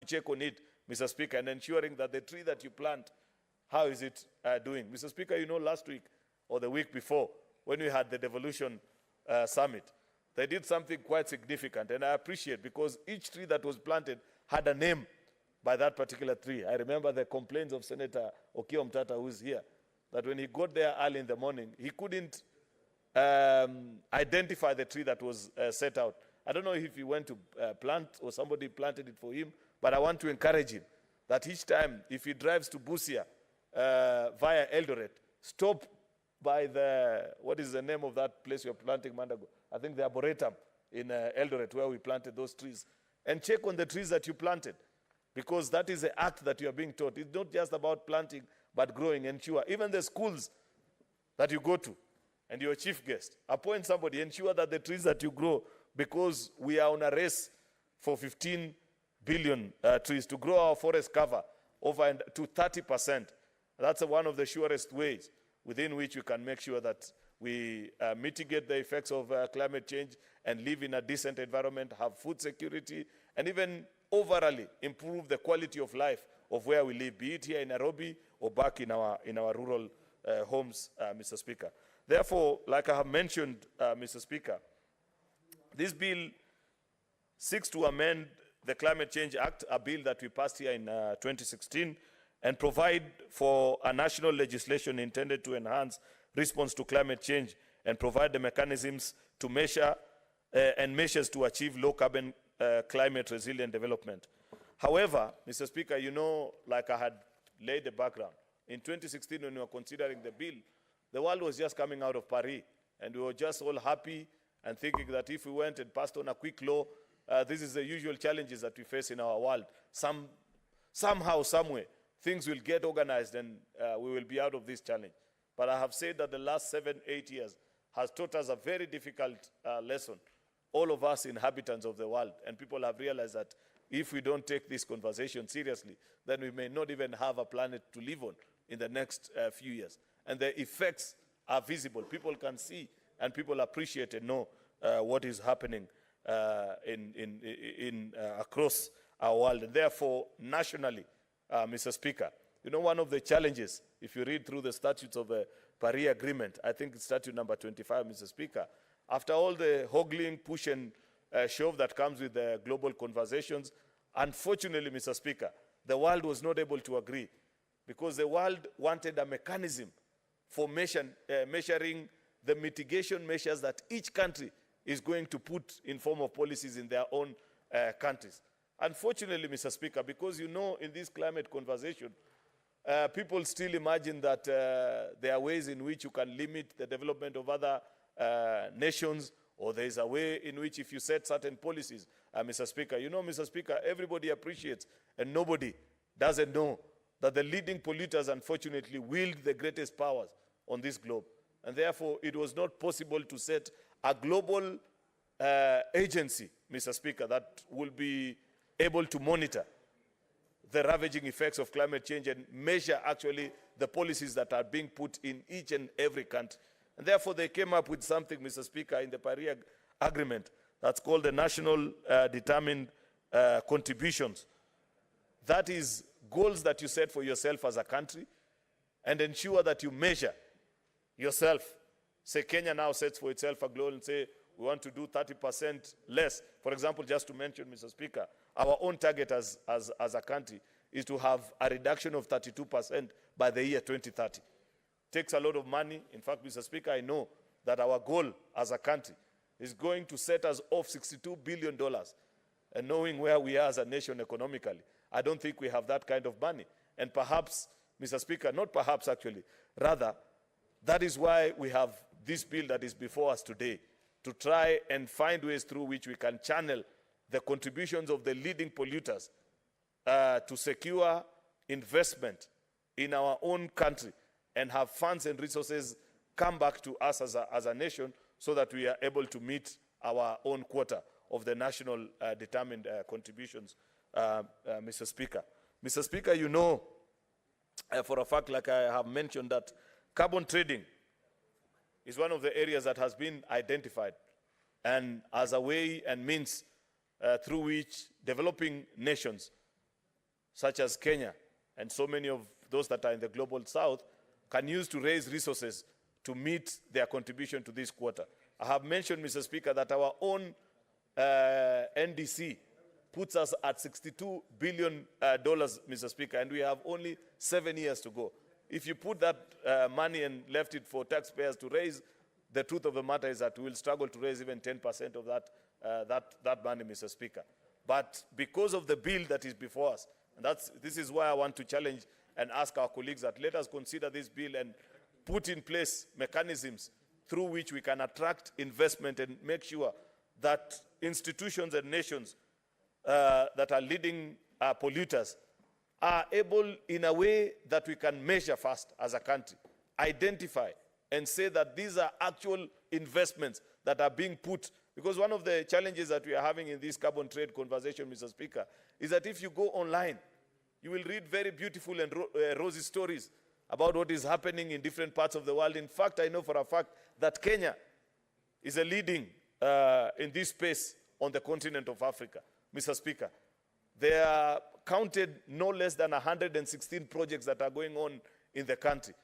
check on it, Mr. Speaker, and ensuring that the tree that you plant, how is it doing? Mr. Speaker, you know, last week or the week before, when we had the Devolution Summit, they did something quite significant, and I appreciate, because each tree that was planted had a name by that particular tree. I remember the complaints of Senator Okiya Omtata, who is here, that when he got there early in the morning, he couldn't identify the tree that was set out. I don't know if he went to plant or somebody planted it for him, but I want to encourage him that each time, if he drives to Busia via Eldoret, stop by the, what is the name of that place you're planting Mandago? I think the Arboretum in Eldoret, where we planted those trees, and check on the trees that you planted, because that is the act that you are being taught. It's not just about planting, but growing. Ensure, even the schools that you go to, and you're a chief guest, appoint somebody, ensure that the trees that you grow, because we are on a race for 15 billion trees to grow our forest cover over to 30%. That's one of the surest ways within which we can make sure that we mitigate the effects of climate change and live in a decent environment, have food security, and even overall improve the quality of life of where we live, be it here in Nairobi or back in our rural homes, Mr. Speaker. Therefore, like I have mentioned, Mr. Speaker, this bill seeks to amend the Climate Change Act, a bill that we passed here in 2016, and provide for a national legislation intended to enhance response to climate change and provide the mechanisms to measure and measures to achieve low-carbon climate resilient development. However, Mr. Speaker, you know, like I had laid the background, in 2016 when we were considering the bill, the world was just coming out of Paris, and we were just all happy and thinking that if we went and passed on a quick law, this is the usual challenges that we face in our world. Somehow, somewhere, things will get organized and we will be out of this challenge. But I have said that the last 7-8 years has taught us a very difficult lesson, all of us inhabitants of the world, and people have realized that if we don't take this conversation seriously, then we may not even have a planet to live on in the next few years. And the effects are visible. People can see and people appreciate and know what is happening across our world. And therefore, nationally, Mr. Speaker, you know, one of the challenges, if you read through the statutes of the Paris Agreement, I think it's statute number 25, Mr. Speaker, after all the hoggling, push and shove that comes with the global conversations, unfortunately, Mr. Speaker, the world was not able to agree because the world wanted a mechanism for measuring the mitigation measures that each country is going to put in form of policies in their own countries. Unfortunately, Mr. Speaker, because you know in this climate conversation, people still imagine that there are ways in which you can limit the development of other nations, or there is a way in which if you set certain policies, Mr. Speaker, you know, Mr. Speaker, everybody appreciates and nobody doesn't know that the leading polluters, unfortunately, wield the greatest powers on this globe. And therefore, it was not possible to set a global agency, Mr. Speaker, that will be able to monitor the ravaging effects of climate change and measure actually the policies that are being put in each and every country. And therefore, they came up with something, Mr. Speaker, in the Paris Agreement that's called the National Determined Contributions. That is goals that you set for yourself as a country and ensure that you measure yourself. Say Kenya now sets for itself a goal and say we want to do 30% less. For example, just to mention, Mr. Speaker, our own target as a country is to have a reduction of 32% by the year 2030. Takes a lot of money. In fact, Mr. Speaker, I know that our goal as a country is going to set us off $62 billion. And knowing where we are as a nation economically, I don't think we have that kind of money. And perhaps, Mr. Speaker, not perhaps actually, rather, that is why we have this bill that is before us today, to try and find ways through which we can channel the contributions of the leading polluters to secure investment in our own country and have funds and resources come back to us as a nation so that we are able to meet our own quota of the national determined contributions, Mr. Speaker. Mr. Speaker, you know for a fact, like I have mentioned, that carbon trading is one of the areas that has been identified and as a way and means through which developing nations such as Kenya, and so many of those that are in the global south, can use to raise resources to meet their contribution to this quota. I have mentioned, Mr. Speaker, that our own NDC puts us at $62 billion, Mr. Speaker, and we have only 7 years to go. If you put that money and left it for taxpayers to raise, the truth of the matter is that we will struggle to raise even 10% of that money, Mr. Speaker. But because of the bill that is before us, and this is why I want to challenge and ask our colleagues that let us consider this bill and put in place mechanisms through which we can attract investment and make sure that institutions and nations that are leading polluters are able, in a way that we can measure fast as a country, identify and say that these are actual investments that are being put. Because one of the challenges that we are having in this carbon trade conversation, Mr. Speaker, is that if you go online, you will read very beautiful and rosy stories about what is happening in different parts of the world. In fact, I know for a fact that Kenya is a leading in this space on the continent of Africa, Mr. Speaker. There are counted no less than 116 projects that are going on in the country.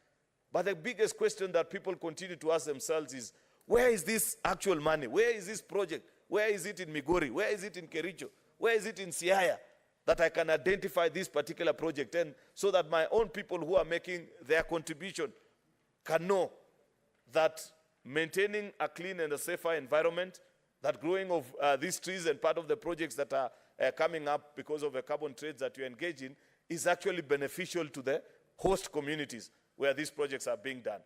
But the biggest question that people continue to ask themselves is, where is this actual money? Where is this project? Where is it in Migori? Where is it in Kericho? Where is it in Siaya? That I can identify this particular project, and so that my own people who are making their contribution can know that maintaining a clean and a safer environment, that growing of these trees and part of the projects that are coming up because of the carbon trades that you engage in is actually beneficial to the host communities where these projects are being done.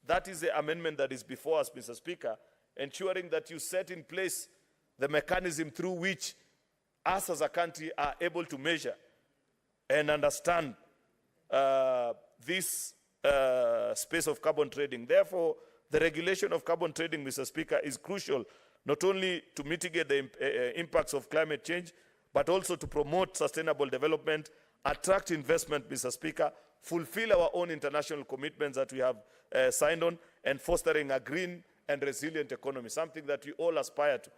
That is the amendment that is before us, Mr. Speaker, ensuring that you set in place the mechanism through which us as a country are able to measure and understand this space of carbon trading. Therefore, the regulation of carbon trading, Mr. Speaker, is crucial not only to mitigate the impacts of climate change, but also to promote sustainable development, attract investment, Mr. Speaker, fulfill our own international commitments that we have signed on, and fostering a green and resilient economy, something that we all aspire to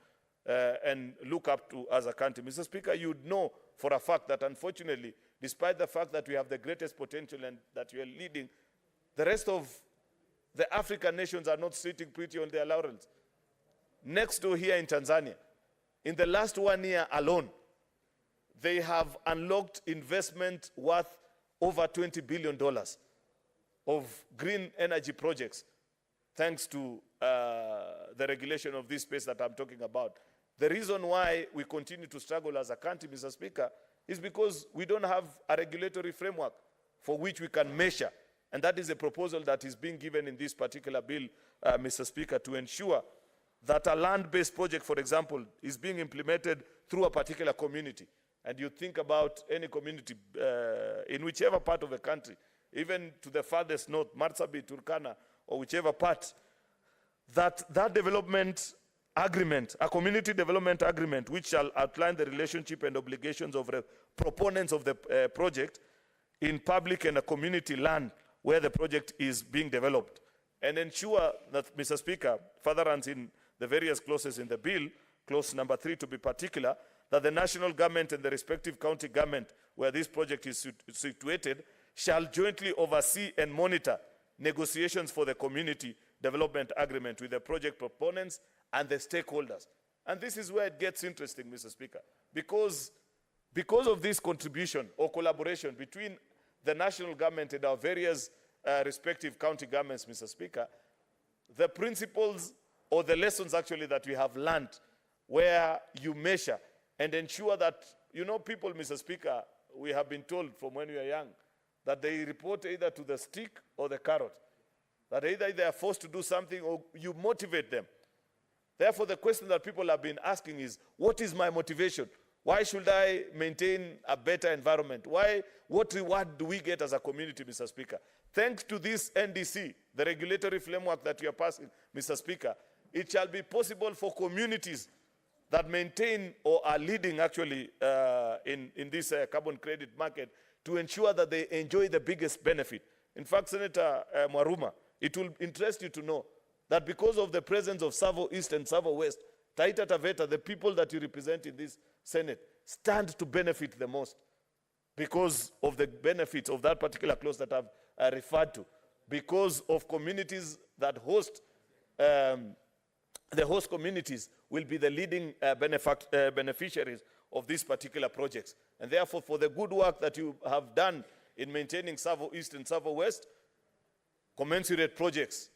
and look up to as a country. Mr. Speaker, you would know for a fact that unfortunately, despite the fact that we have the greatest potential and that we are leading, the rest of the African nations are not sitting pretty on their laurels. Next door here in Tanzania, in the last 1 year alone, they have unlocked investment worth over $20 billion of green energy projects, thanks to the regulation of this space that I'm talking about. The reason why we continue to struggle as a country, Mr. Speaker, is because we don't have a regulatory framework for which we can measure. And that is a proposal that is being given in this particular bill, Mr. Speaker, to ensure that a land-based project, for example, is being implemented through a particular community. And you think about any community in whichever part of the country, even to the farthest north, Marsabit, Turkana, or whichever part, that development agreement, a community development agreement, which shall outline the relationship and obligations of the proponents of the project in public and a community land where the project is being developed, and ensure that, Mr. Speaker, further runs in the various clauses in the bill, clause number 3 to be particular, that the national government and the respective county government where this project is situated shall jointly oversee and monitor negotiations for the community development agreement with the project proponents and the stakeholders. And this is where it gets interesting, Mr. Speaker, because of this contribution or collaboration between the national government and our various respective county governments, Mr. Speaker, the principles or the lessons actually that we have learned where you measure and ensure that, you know, people, Mr. Speaker, we have been told from when we are young that they report either to the stick or the carrot, that either they are forced to do something or you motivate them. Therefore, the question that people have been asking is, what is my motivation? Why should I maintain a better environment? What reward do we get as a community, Mr. Speaker? Thanks to this NDC, the regulatory framework that we are passing, Mr. Speaker, it shall be possible for communities that maintain or are leading actually in this carbon credit market to ensure that they enjoy the biggest benefit. In fact, Senator Mwaruma, it will interest you to know that because of the presence of Savo East and Savo West, Taita Taveta, the people that you represent in this Senate, stand to benefit the most. because of the benefits of that particular clause that I've referred to, because of communities that host, the host communities will be the leading beneficiaries of these particular projects. And therefore, for the good work that you have done in maintaining Tsavo East and Tsavo West, commensurate projects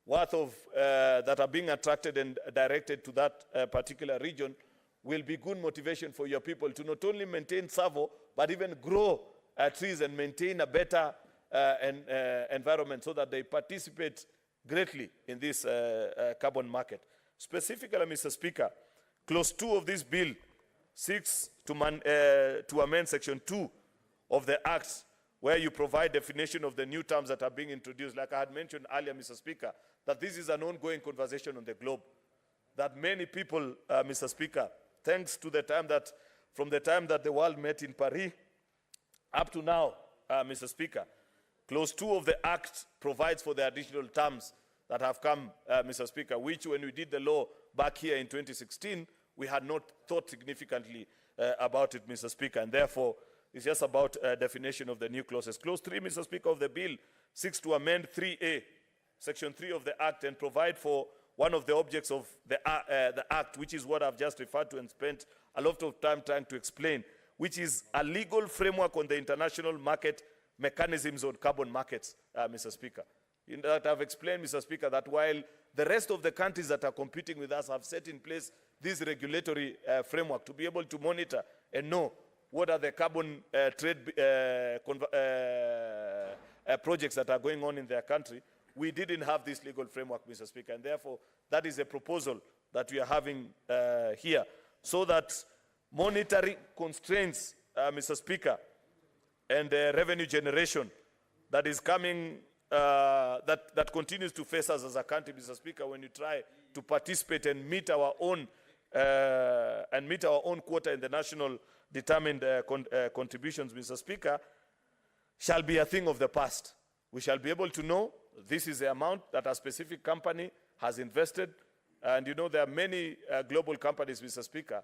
worth of, that are being attracted and directed to that particular region will be good motivation for your people to not only maintain Tsavo, but even grow trees and maintain a better environment so that they participate greatly in this carbon market. Specifically, Mr. Speaker, Clause 2 of this bill seeks to amend Section 2 of the Act, where you provide definition of the new terms that are being introduced. Like I had mentioned earlier, Mr. Speaker, that this is an ongoing conversation on the globe, that many people, Mr. Speaker, thanks to the time that, from the time that the world met in Paris up to now, Mr. Speaker, Clause 2 of the Act provides for the additional terms that have come, Mr. Speaker, which when we did the law back here in 2016, we had not thought significantly about it, Mr. Speaker, and therefore it's just about definition of the new clauses. Clause 3, Mr. Speaker, of the bill seeks to amend 3A, Section 3 of the Act, and provide for one of the objects of the Act, which is what I've just referred to and spent a lot of time trying to explain, which is a legal framework on the international market mechanisms on carbon markets, Mr. Speaker. In that I've explained, Mr. Speaker, that while the rest of the countries that are competing with us have set in place this regulatory framework to be able to monitor and know what are the carbon trade projects that are going on in their country, we didn't have this legal framework, Mr. Speaker, and therefore that is a proposal that we are having here, so that monetary constraints, Mr. Speaker, and revenue generation that is coming, that continues to face us as a country, Mr. Speaker, when you try to participate and meet our own quota in the national determined contributions, Mr. Speaker, shall be a thing of the past. We shall be able to know this is the amount that a specific company has invested. And you know, there are many global companies, Mr. Speaker,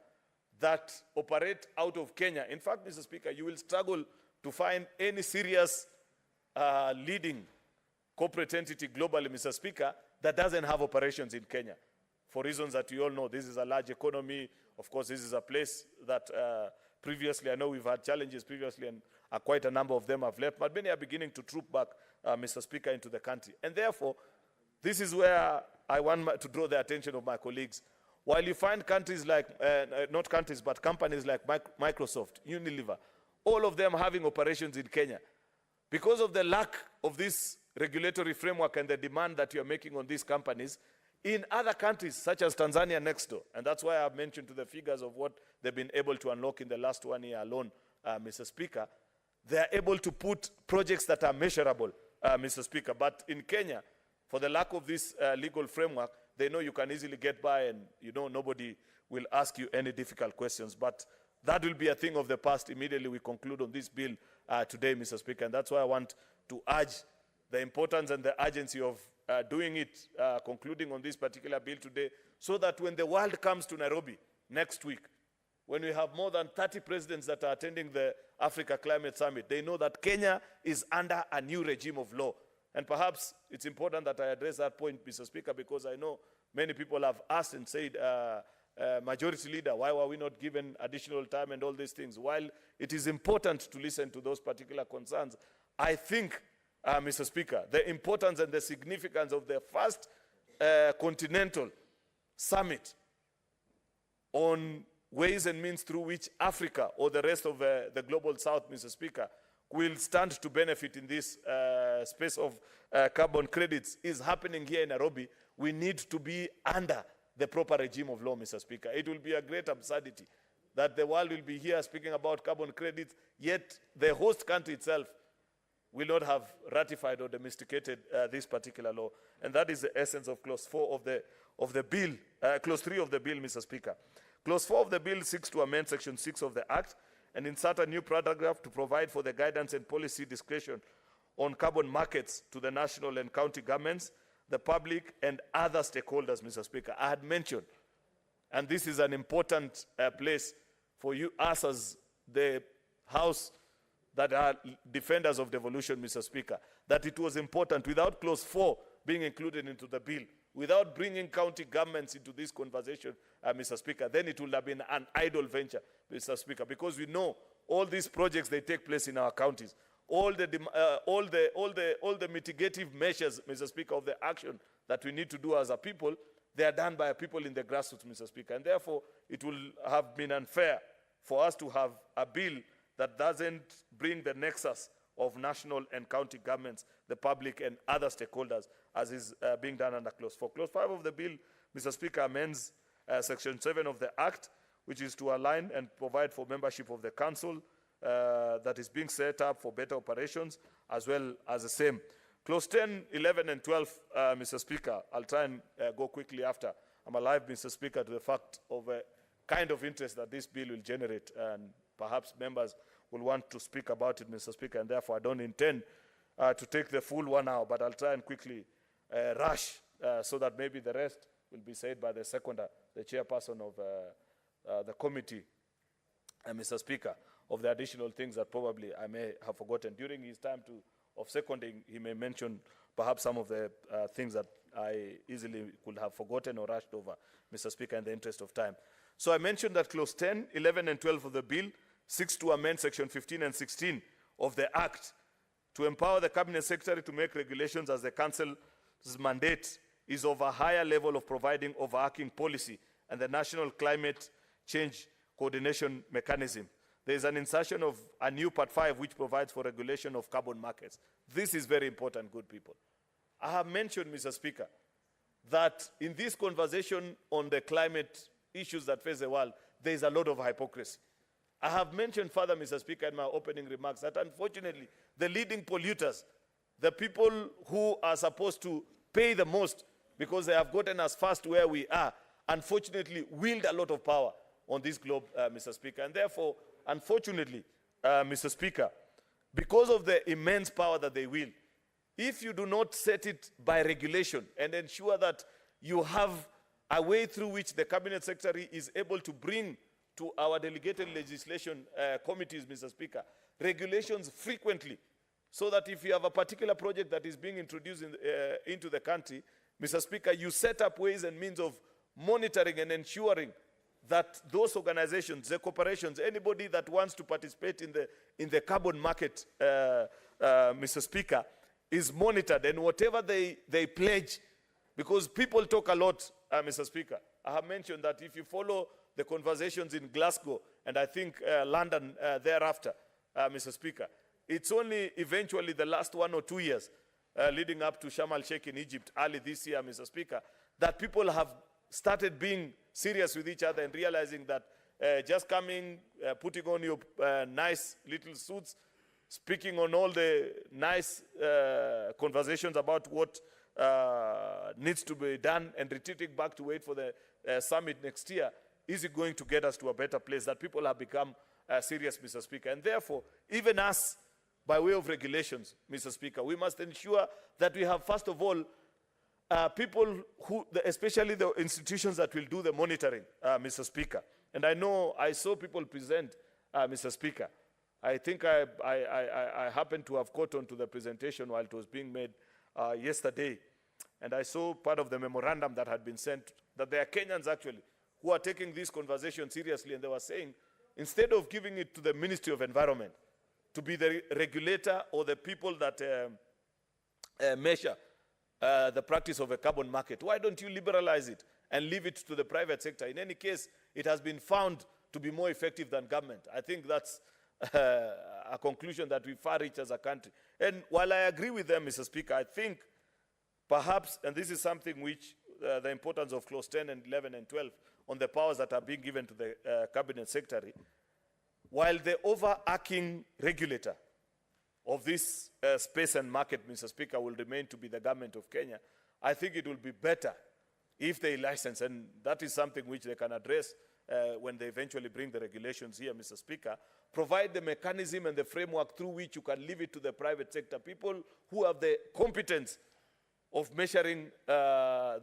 that operate out of Kenya. In fact, Mr. Speaker, you will struggle to find any serious leading corporate entity globally, Mr. Speaker, that doesn't have operations in Kenya. For reasons that you all know, this is a large economy. Of course, this is a place that previously, I know we've had challenges previously, and quite a number of them have left, but many are beginning to troop back, Mr. Speaker, into the country. And therefore, this is where I want to draw the attention of my colleagues. While you find countries like, not countries, but companies like Microsoft, Unilever, all of them having operations in Kenya, because of the lack of this regulatory framework and the demand that you are making on these companies, in other countries such as Tanzania next door, and that's why I've mentioned to the figures of what they've been able to unlock in the last 1 year alone, Mr. Speaker, they are able to put projects that are measurable, Mr. Speaker. But in Kenya, for the lack of this legal framework, they know you can easily get by and, you know, nobody will ask you any difficult questions. But that will be a thing of the past immediately we conclude on this bill today, Mr. Speaker. And that's why I want to urge the importance and the urgency of doing it, concluding on this particular bill today, so that when the world comes to Nairobi next week, when we have more than 30 presidents that are attending the Africa Climate Summit, they know that Kenya is under a new regime of law. And perhaps it's important that I address that point, Mr. Speaker, because I know many people have asked and said, Majority Leader, why were we not given additional time and all these things? While it is important to listen to those particular concerns, I think, Mr. Speaker, the importance and the significance of the first continental summit on ways and means through which Africa or the rest of the global south, Mr. Speaker, will stand to benefit in this space of carbon credits is happening here in Nairobi. We need to be under the proper regime of law, Mr. Speaker. It will be a great absurdity that the world will be here speaking about carbon credits, yet the host country itself will not have ratified or domesticated this particular law. And that is the essence of Clause 4 of the bill, Clause 3 of the bill, Mr. Speaker. Clause 4 of the bill seeks to amend Section 6 of the Act and insert a new paragraph to provide for the guidance and policy discretion on carbon markets to the national and county governments, the public, and other stakeholders, Mr. Speaker. I had mentioned, and this is an important place for you, us as the House that are defenders of devolution, Mr. Speaker, that it was important, without clause 4 being included into the bill, without bringing county governments into this conversation, Mr. Speaker, then it would have been an idle venture, Mr. Speaker, because we know all these projects, they take place in our counties. All the mitigative measures, Mr. Speaker, of the action that we need to do as a people, they are done by people in the grassroots, Mr. Speaker. And therefore, it will have been unfair for us to have a bill that doesn't bring the nexus of national and county governments, the public and other stakeholders, as is being done under clause 4. Clause 5 of the bill, Mr. Speaker, amends section 7 of the Act, which is to align and provide for membership of the council that is being set up for better operations, as well as the same. Clause 10, 11, and 12, Mr. Speaker, I'll try and go quickly after. I'm alive, Mr. Speaker, to the fact of a kind of interest that this bill will generate, and perhaps members will want to speak about it, Mr. Speaker, and therefore I don't intend to take the full 1 hour, but I'll try and quickly rush so that maybe the rest will be said by the seconder, the chairperson of the committee, Mr. Speaker, of the additional things that probably I may have forgotten. During his time of seconding, he may mention perhaps some of the things that I easily could have forgotten or rushed over, Mr. Speaker, in the interest of time. So I mentioned that clause 10, 11, and 12 of the bill seeks to amend section 15 and 16 of the Act to empower the Cabinet Secretary to make regulations as the Council's mandate is of a higher level of providing overarching policy and the National Climate Change Coordination Mechanism. There is an insertion of a new Part 5 which provides for regulation of carbon markets. This is very important, good people. I have mentioned, Mr. Speaker, that in this conversation on the climate issues that face the world, there is a lot of hypocrisy. I have mentioned further, Mr. Speaker, in my opening remarks that unfortunately the leading polluters, the people who are supposed to pay the most because they have gotten us fast where we are, unfortunately wield a lot of power on this globe, Mr. Speaker. And therefore, unfortunately, Mr. Speaker, because of the immense power that they wield, if you do not set it by regulation and ensure that you have a way through which the Cabinet Secretary is able to bring to our delegated legislation committees, Mr. Speaker, regulations frequently, so that if you have a particular project that is being introduced into the country, Mr. Speaker, you set up ways and means of monitoring and ensuring that those organizations, the corporations, anybody that wants to participate in the carbon market, Mr. Speaker, is monitored, and whatever they pledge, because people talk a lot, Mr. Speaker. I have mentioned that if you follow the conversations in Glasgow, and I think London thereafter, Mr. Speaker, it's only eventually the last 1 or 2 years, leading up to Sharm el-Sheikh in Egypt early this year, Mr. Speaker, that people have started being serious with each other and realizing that just coming, putting on your nice little suits, speaking on all the nice conversations about what needs to be done and retreating back to wait for the summit next year, is it going to get us to a better place? That people have become serious, Mr. Speaker. And therefore, even us, by way of regulations, Mr. Speaker, we must ensure that we have, first of all, people who, especially the institutions that will do the monitoring, Mr. Speaker. And I know I saw people present, Mr. Speaker. I think I happened to have caught on to the presentation while it was being made yesterday. And I saw part of the memorandum that had been sent, that there are Kenyans actually who are taking this conversation seriously, and they were saying, instead of giving it to the Ministry of Environment to be the regulator or the people that measure the practice of a carbon market, why don't you liberalize it and leave it to the private sector? In any case, it has been found to be more effective than government. I think that's a conclusion that we far reach as a country. And while I agree with them, Mr. Speaker, I think perhaps, and this is something which the importance of clause 10 and 11 and 12 on the powers that are being given to the Cabinet Secretary, while the overarching regulator of this space and market, Mr. Speaker, will remain to be the government of Kenya, I think it will be better if they license, and that is something which they can address when they eventually bring the regulations here, Mr. Speaker, provide the mechanism and the framework through which you can leave it to the private sector, people who have the competence of measuring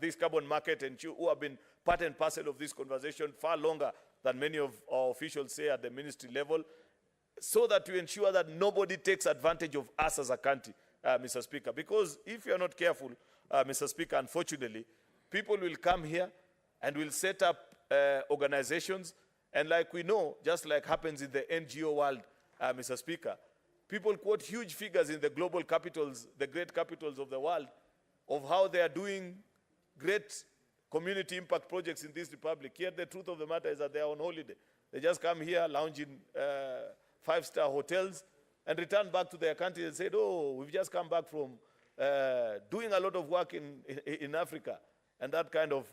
this carbon market and who have been part and parcel of this conversation far longer than many of our officials say at the ministry level. so that we ensure that nobody takes advantage of us as a country, Mr. Speaker. Because if you are not careful, Mr. Speaker, unfortunately, people will come here and will set up organizations, and like we know, just like happens in the NGO world, Mr. Speaker, people quote huge figures in the global capitals, the great capitals of the world, of how they are doing great community impact projects in this republic. Yet the truth of the matter is that they are on holiday. They just come here, lounge in five-star hotels, and return back to their country and say, oh, we've just come back from doing a lot of work in Africa, and that kind of,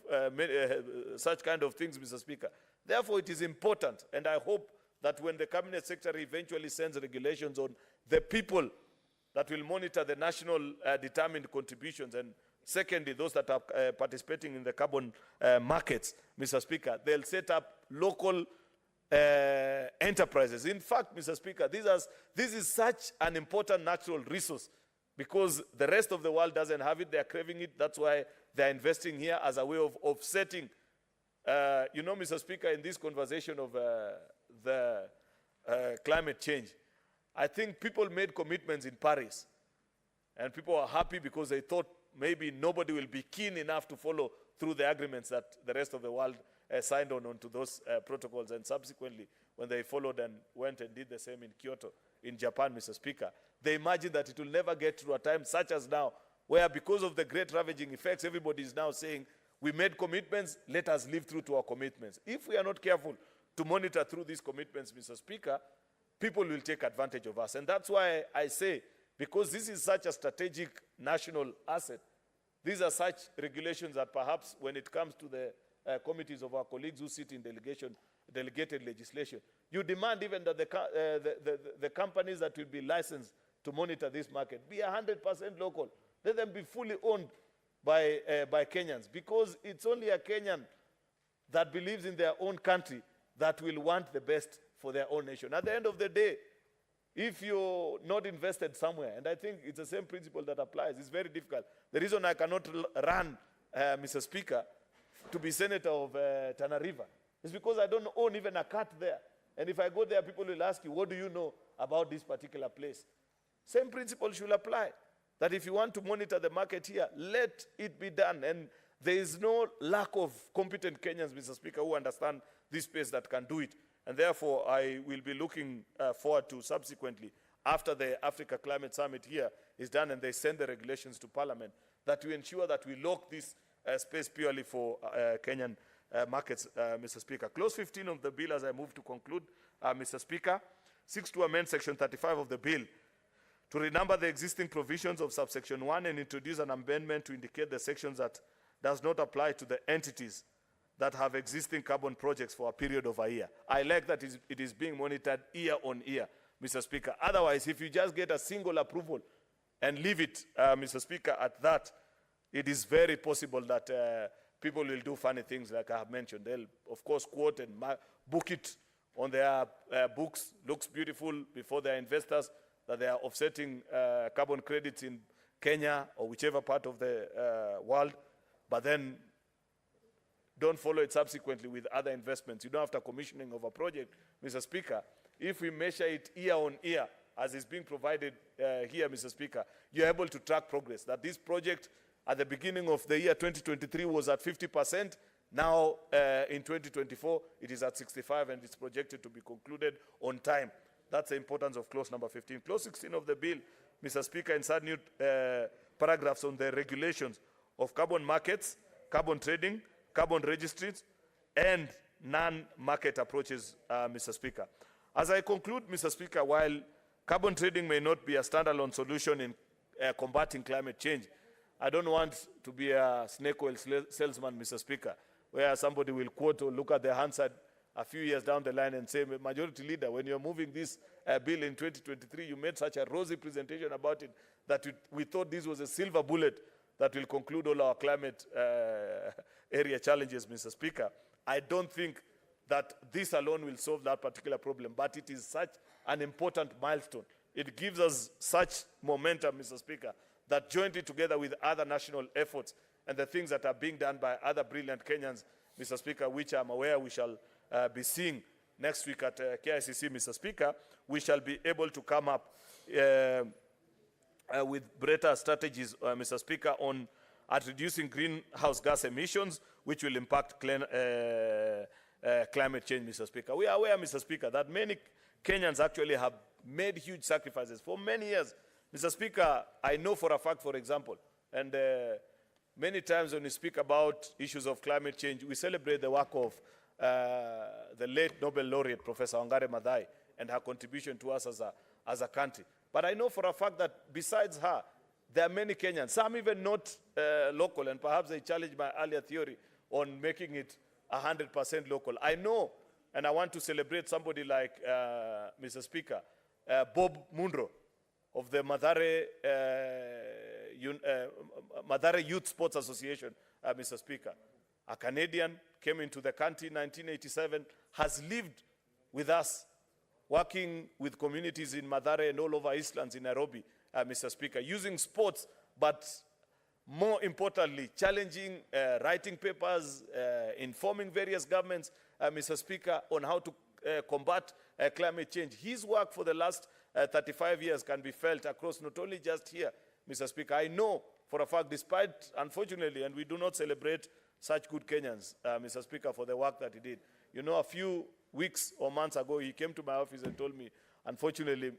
such kind of things, Mr. Speaker. Therefore, it is important, and I hope that when the Cabinet Secretary eventually sends regulations on the people that will monitor the national determined contributions, and secondly, those that are participating in the carbon markets, Mr. Speaker, they'll set up local enterprises. In fact, Mr. Speaker, this is such an important natural resource because the rest of the world doesn't have it. They're craving it. That's why they're investing here as a way of offsetting. You know, Mr. Speaker, in this conversation of the climate change, I think people made commitments in Paris, and people are happy because they thought maybe nobody will be keen enough to follow through the agreements that the rest of the world signed onto those protocols. And subsequently, when they followed and went and did the same in Kyoto, in Japan, Mr. Speaker, they imagined that it will never get to a time such as now, where because of the great ravaging effects, everybody is now saying, we made commitments, let us live through to our commitments. If we are not careful to monitor through these commitments, Mr. Speaker, people will take advantage of us. And that's why I say, because this is such a strategic national asset, these are such regulations that perhaps when it comes to the committees of our colleagues who sit in delegated legislation, you demand even that the companies that will be licensed to monitor this market be 100% local. Let them be fully owned by Kenyans, because it's only a Kenyan that believes in their own country that will want the best for their own nation. At the end of the day, if you're not invested somewhere, and I think it's the same principle that applies, it's very difficult. The reason I cannot run, Mr. Speaker, to be senator of Tana River is because I don't own even a cat there. And if I go there, people will ask you, what do you know about this particular place? Same principle should apply, that if you want to monitor the market here, let it be done. And there is no lack of competent Kenyans, Mr. Speaker, who understand this space that can do it. And therefore, I will be looking forward to subsequently, after the Africa Climate Summit here is done and they send the regulations to Parliament, that we ensure that we lock this space purely for Kenyan markets, Mr. Speaker. Clause 15 of the bill, as I move to conclude, Mr. Speaker, seeks to amend Section 35 of the bill to renumber the existing provisions of subsection 1 and introduce an amendment to indicate the sections that does not apply to the entities that have existing carbon projects for a period of a year. I like that it is being monitored year on year, Mr. Speaker. Otherwise, if you just get a single approval and leave it, Mr. Speaker, at that, it is very possible that people will do funny things like I have mentioned. They'll, of course, quote and book it on their books, looks beautiful before their investors, that they are offsetting carbon credits in Kenya or whichever part of the world, but then don't follow it subsequently with other investments. You know, after commissioning of a project, Mr. Speaker, if we measure it year on year, as is being provided here, Mr. Speaker, you're able to track progress. That this project at the beginning of the year 2023 was at 50%. Now, in 2024, it is at 65%, and it's projected to be concluded on time. That's the importance of clause number 15. Clause 16 of the bill, Mr. Speaker, insert new paragraphs on the regulations of carbon markets, carbon trading, carbon registries, and non-market approaches, Mr. Speaker. As I conclude, Mr. Speaker, while carbon trading may not be a standalone solution in combating climate change, I don't want to be a snake oil salesman, Mr. Speaker, where somebody will quote or look at the Hansard a few years down the line and say, Majority Leader, when you're moving this bill in 2023, you made such a rosy presentation about it that we thought this was a silver bullet that will conclude all our climate area challenges, Mr. Speaker. I don't think that this alone will solve that particular problem, but it is such an important milestone. It gives us such momentum, Mr. Speaker, that jointly together with other national efforts and the things that are being done by other brilliant Kenyans, Mr. Speaker, which I'm aware we shall be seeing next week at KICC, Mr. Speaker, we shall be able to come up with better strategies, Mr. Speaker, on at reducing greenhouse gas emissions, which will impact climate change, Mr. Speaker. We are aware, Mr. Speaker, that many Kenyans actually have made huge sacrifices for many years. Mr. Speaker, I know for a fact, for example, and many times when we speak about issues of climate change, we celebrate the work of the late Nobel laureate, Professor Wangari Maathai, and her contribution to us as a country. But I know for a fact that besides her, there are many Kenyans, some even not local, and perhaps they challenge my earlier theory on making it 100% local. I know, and I want to celebrate somebody like, Mr. Speaker, Bob Munro of the Mathare Youth Sports Association, Mr. Speaker. A Canadian, came into the country in 1987, has lived with us, working with communities in Mathare and all over Eastlands in Nairobi, Mr. Speaker, using sports, but more importantly, challenging, writing papers, informing various governments, Mr. Speaker, on how to combat climate change. His work for the last 35 years can be felt across not only just here, Mr. Speaker. I know for a fact, despite, unfortunately, and we do not celebrate such good Kenyans, Mr. Speaker, for the work that he did. You know, a few weeks or months ago, he came to my office and told me, unfortunately,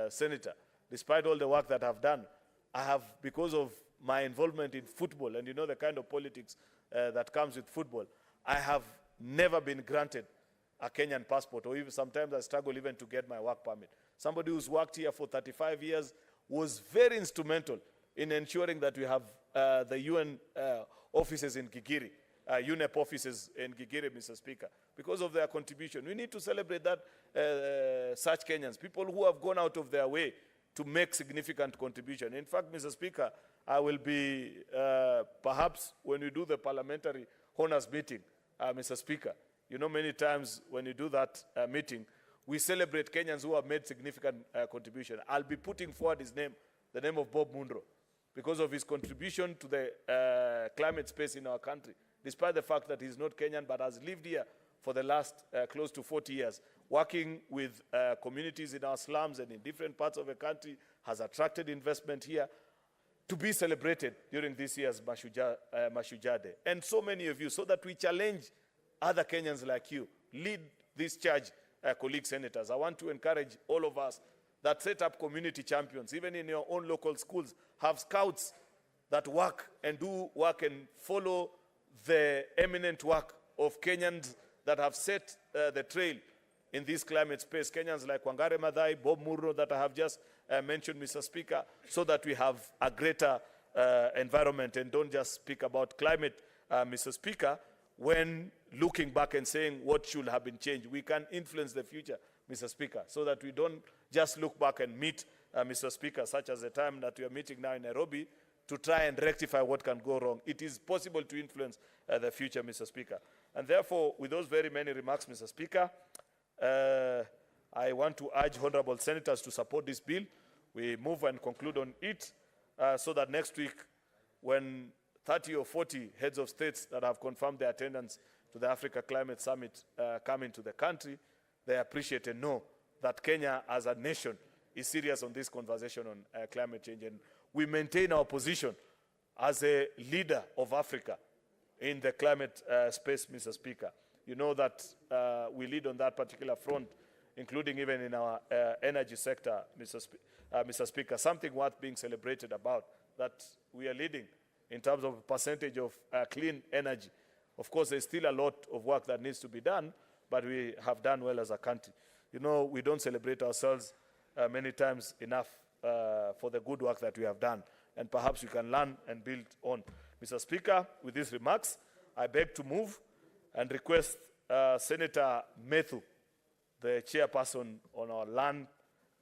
Senator, despite all the work that I've done, I have, because of my involvement in football, and you know the kind of politics that comes with football, I have never been granted a Kenyan passport, or even sometimes I struggle even to get my work permit. Somebody who's worked here for 35 years was very instrumental in ensuring that we have the UN offices in Gigiri, UNEP offices in Gigiri, Mr. Speaker, because of their contribution. We need to celebrate that such Kenyans, people who have gone out of their way to make significant contribution. In fact, Mr. Speaker, I will be, perhaps when we do the parliamentary honors meeting, Mr. Speaker, you know, many times when you do that meeting, we celebrate Kenyans who have made significant contribution. I'll be putting forward his name, the name of Bob Munro, because of his contribution to the climate space in our country, despite the fact that he's not Kenyan, but has lived here for the last close to 40 years, working with communities in our slums and in different parts of the country, has attracted investment here, to be celebrated during this year's Mashujaa Day. And so many of you, so that we challenge other Kenyans like you, lead this charge, colleague senators. I want to encourage all of us that set up community champions, even in your own local schools, have scouts that work and do work and follow the eminent work of Kenyans that have set the trail in this climate space. Kenyans like Wangari Maathai, Bob Munro that I have just mentioned, Mr. Speaker, so that we have a greater environment and don't just speak about climate, Mr. Speaker, when looking back and saying what should have been changed. We can influence the future, Mr. Speaker, so that we don't just look back and meet, Mr. Speaker, such as the time that we are meeting now in Nairobi, to try and rectify what can go wrong. It is possible to influence the future, Mr. Speaker. And therefore, with those very many remarks, Mr. Speaker, I want to urge honorable senators to support this bill. We move and conclude on it so that next week, when 30 or 40 heads of states that have confirmed their attendance to the Africa Climate Summit come into the country, they appreciate and know that Kenya as a nation is serious on this conversation on climate change. And we maintain our position as a leader of Africa in the climate space, Mr. Speaker. You know that we lead on that particular front, including even in our energy sector, Mr. Speaker, something worth being celebrated about, that we are leading in terms of percentage of clean energy. Of course, there's still a lot of work that needs to be done, but we have done well as a country. You know, we don't celebrate ourselves many times enough for the good work that we have done, and perhaps we can learn and build on. Mr. Speaker, with these remarks, I beg to move and request Senator Methu, the chairperson on our Land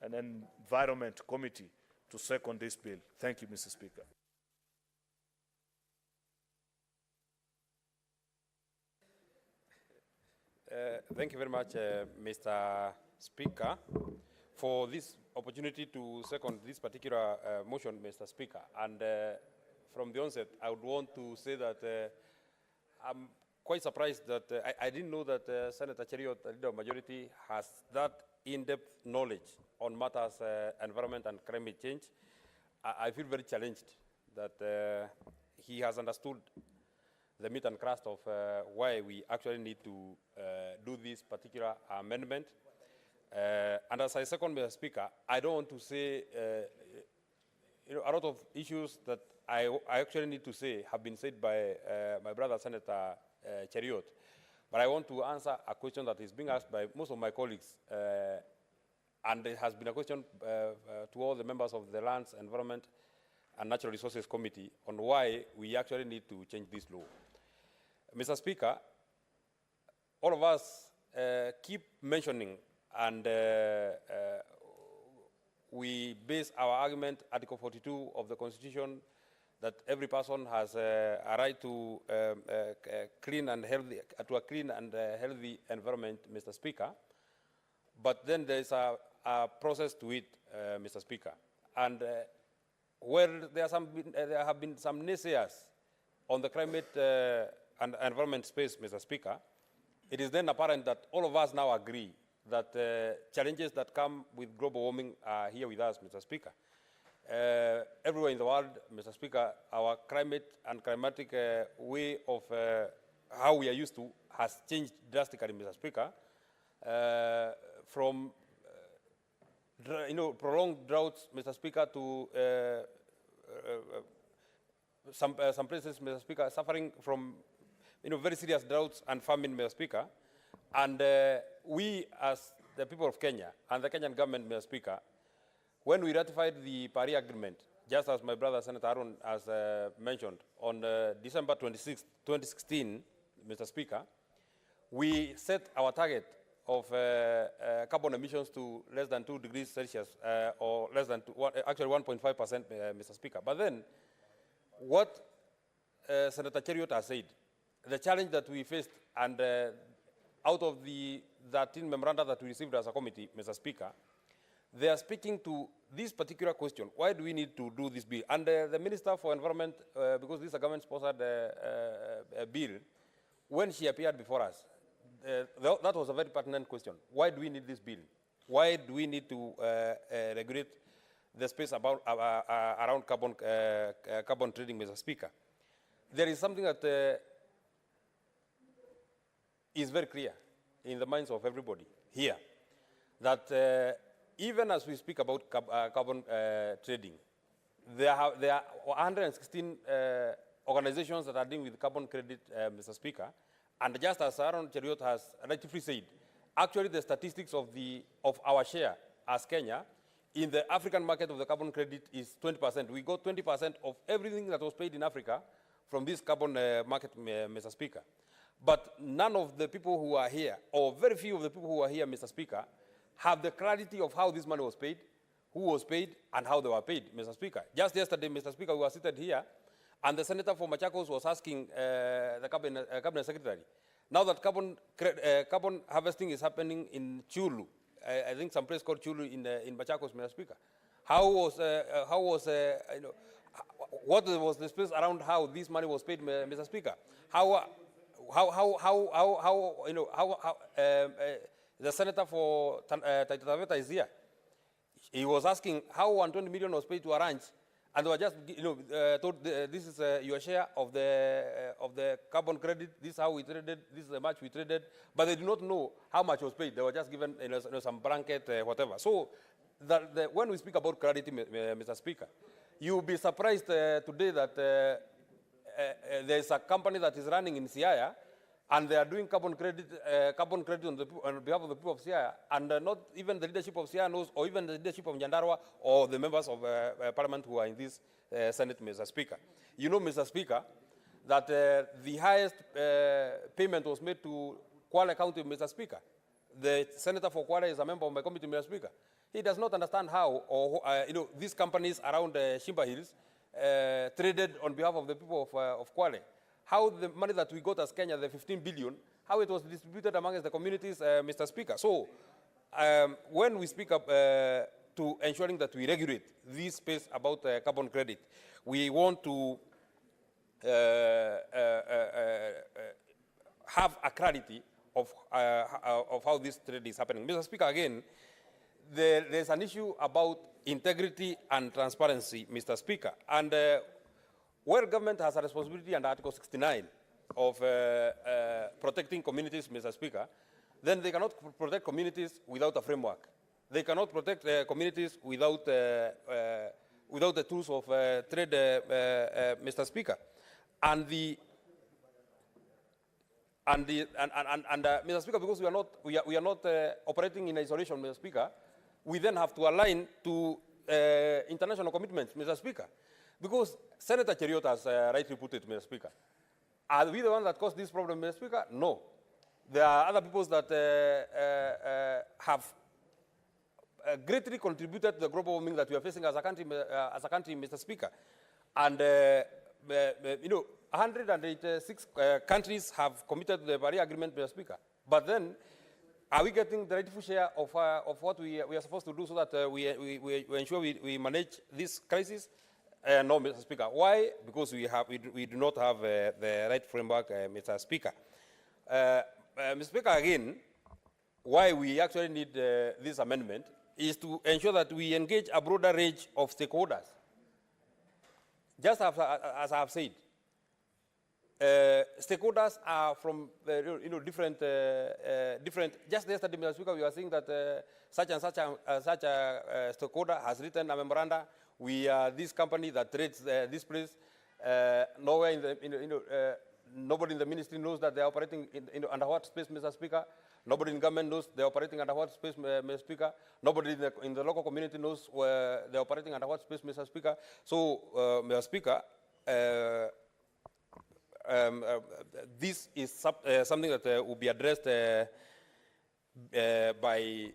and Environment Committee, to second this bill. Thank you, Mr. Speaker. Thank you very much, Mr. Speaker, for this opportunity to second this particular motion, Mr. Speaker. And from the onset, I would want to say that I'm quite surprised that I didn't know that Senator Cheriot, the leader of majority, has that in-depth knowledge on matters environment and climate change. I feel very challenged that he has understood the meat and crust of why we actually need to do this particular amendment. And as I second Mr. Speaker, I don't want to say, a lot of issues that I actually need to say have been said by my brother Senator Cheriot. But I want to answer a question that is being asked by most of my colleagues, and it has been a question to all the members of the Lands, Environment and Natural Resources Committee on why we actually need to change this law. Mr. Speaker, all of us keep mentioning and we base our argument, Article 42 of the Constitution, that every person has a right to clean and healthy, to a clean and healthy environment, Mr. Speaker. But then there is a process to it, Mr. Speaker. And where there have been some naysayers on the climate and environment space, Mr. Speaker, it is then apparent that all of us now agree that challenges that come with global warming are here with us, Mr. Speaker. Everywhere in the world, Mr. Speaker, our climate and climatic way of how we are used to has changed drastically, Mr. Speaker, from prolonged droughts, Mr. Speaker, to some places, Mr. Speaker, suffering from very serious droughts and famine, Mr. Speaker. And we, as the people of Kenya and the Kenyan government, Mr. Speaker, when we ratified the Paris Agreement, just as my brother Senator Aaron has mentioned, on December 26, 2016, Mr. Speaker, we set our target of carbon emissions to less than 2 degrees Celsius, or less than actually 1.5%, Mr. Speaker. But then, what Senator Cheriot has said, the challenge that we faced, and out of the 13 memoranda that we received as a committee, Mr. Speaker, they are speaking to this particular question: why do we need to do this bill? And the Minister for Environment, because this is a government-sponsored bill, when she appeared before us, that was a very pertinent question. Why do we need this bill? Why do we need to regulate the space about, around carbon trading, Mr. Speaker? There is something that is very clear in the minds of everybody here, that even as we speak about carbon trading, there are 116 organizations that are dealing with carbon credit, Mr. Speaker. And just as Aaron Cheriot has rightfully said, actually the statistics of our share as Kenya in the African market of the carbon credit is 20%. We got 20% of everything that was paid in Africa from this carbon market, Mr. Speaker. But none of the people who are here, or very few of the people who are here, Mr. Speaker, have the clarity of how this money was paid, who was paid, and how they were paid, Mr. Speaker. Just yesterday, Mr. Speaker, we were seated here, and the senator for Machakos was asking the cabinet secretary, now that carbon harvesting is happening in Chulu, I think some place called Chulu in Machakos, Mr. Speaker, what was the space around how this money was paid, Mr. Speaker? The senator for Taita Taveta is here. He was asking how 120 million was paid to a ranch, and they were just, told this is your share of the carbon credit. This is how we traded. This is the much we traded, but they did not know how much was paid. They were just given some blanket whatever. So, when we speak about clarity, Mr. Speaker, you will be surprised today that there is a company that is running in Siaya, and they are doing carbon credit on behalf of the people of Siaya, and not even the leadership of Siaya knows, or even the leadership of Nyandarua, or the members of Parliament who are in this Senate, Mr. Speaker. You know, Mr. Speaker, that the highest payment was made to Kwale County, Mr. Speaker. The senator for Kwale is a member of my committee, Mr. Speaker. He does not understand how, or these companies around Shimba Hills traded on behalf of the people of Kwale. How the money that we got as Kenya, the 15 billion, how it was distributed amongst the communities, Mr. Speaker. So, when we speak up to ensuring that we regulate this space about carbon credit, we want to have a clarity of how this trade is happening. Mr. Speaker, again, there's an issue about integrity and transparency, Mr. Speaker. And where government has a responsibility under Article 69 of protecting communities, Mr. Speaker, then they cannot protect communities without a framework. They cannot protect communities without the tools of trade, Mr. Speaker. And Mr. Speaker, because we are not operating in isolation, Mr. Speaker, we then have to align to international commitments, Mr. Speaker. Because Senator Cheriot has rightly put it, Mr. Speaker. Are we the ones that caused this problem, Mr. Speaker? No. There are other peoples that have greatly contributed to the global warming that we are facing as a country, Mr. Speaker. And, 186 countries have committed to the Paris Agreement, Mr. Speaker. But then, are we getting the rightful share of what we are supposed to do so that we ensure we manage this crisis? No, Mr. Speaker. Why? Because we do not have the right framework, Mr. Speaker. Mr. Speaker, again, why we actually need this amendment is to ensure that we engage a broader range of stakeholders. Just as I have said, stakeholders are from different. Just yesterday, Mr. Speaker, we were saying that such a stakeholder has written a memoranda. We are this company that trades this place. Nowhere nobody in the ministry knows that they are operating under what space, Mr. Speaker. Nobody in government knows they are operating under what space, Mr. Speaker. Nobody in the local community knows where they are operating under what space, Mr. Speaker. So, Mr. Speaker, this is something that will be addressed by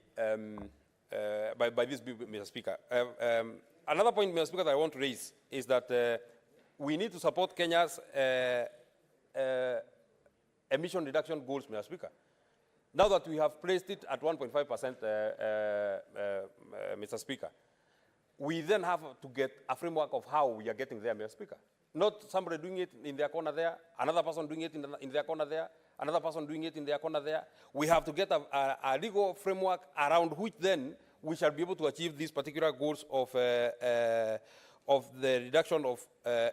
this bill, Mr. Speaker. Another point, Mr. Speaker, that I want to raise is that we need to support Kenya's emission reduction goals, Mr. Speaker. Now that we have placed it at 1.5%, Mr. Speaker, we then have to get a framework of how we are getting there, Mr. Speaker. Not somebody doing it in their corner there, another person doing it in their corner there, another person doing it in their corner there. We have to get a legal framework around which then we shall be able to achieve these particular goals of the reduction of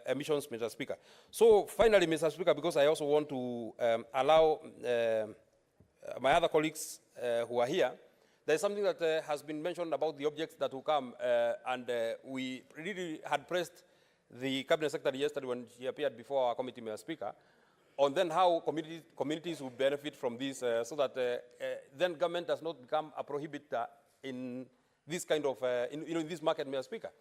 emissions, Mr. Speaker. So finally, Mr. Speaker, because I also want to allow my other colleagues who are here, there's something that has been mentioned about the objects that will come, and we really had pressed the Cabinet Secretary yesterday when she appeared before our committee, Mr. Speaker, on then how communities will benefit from this, so that then government does not become a prohibitor in this kind of, in this market, Mr. Speaker.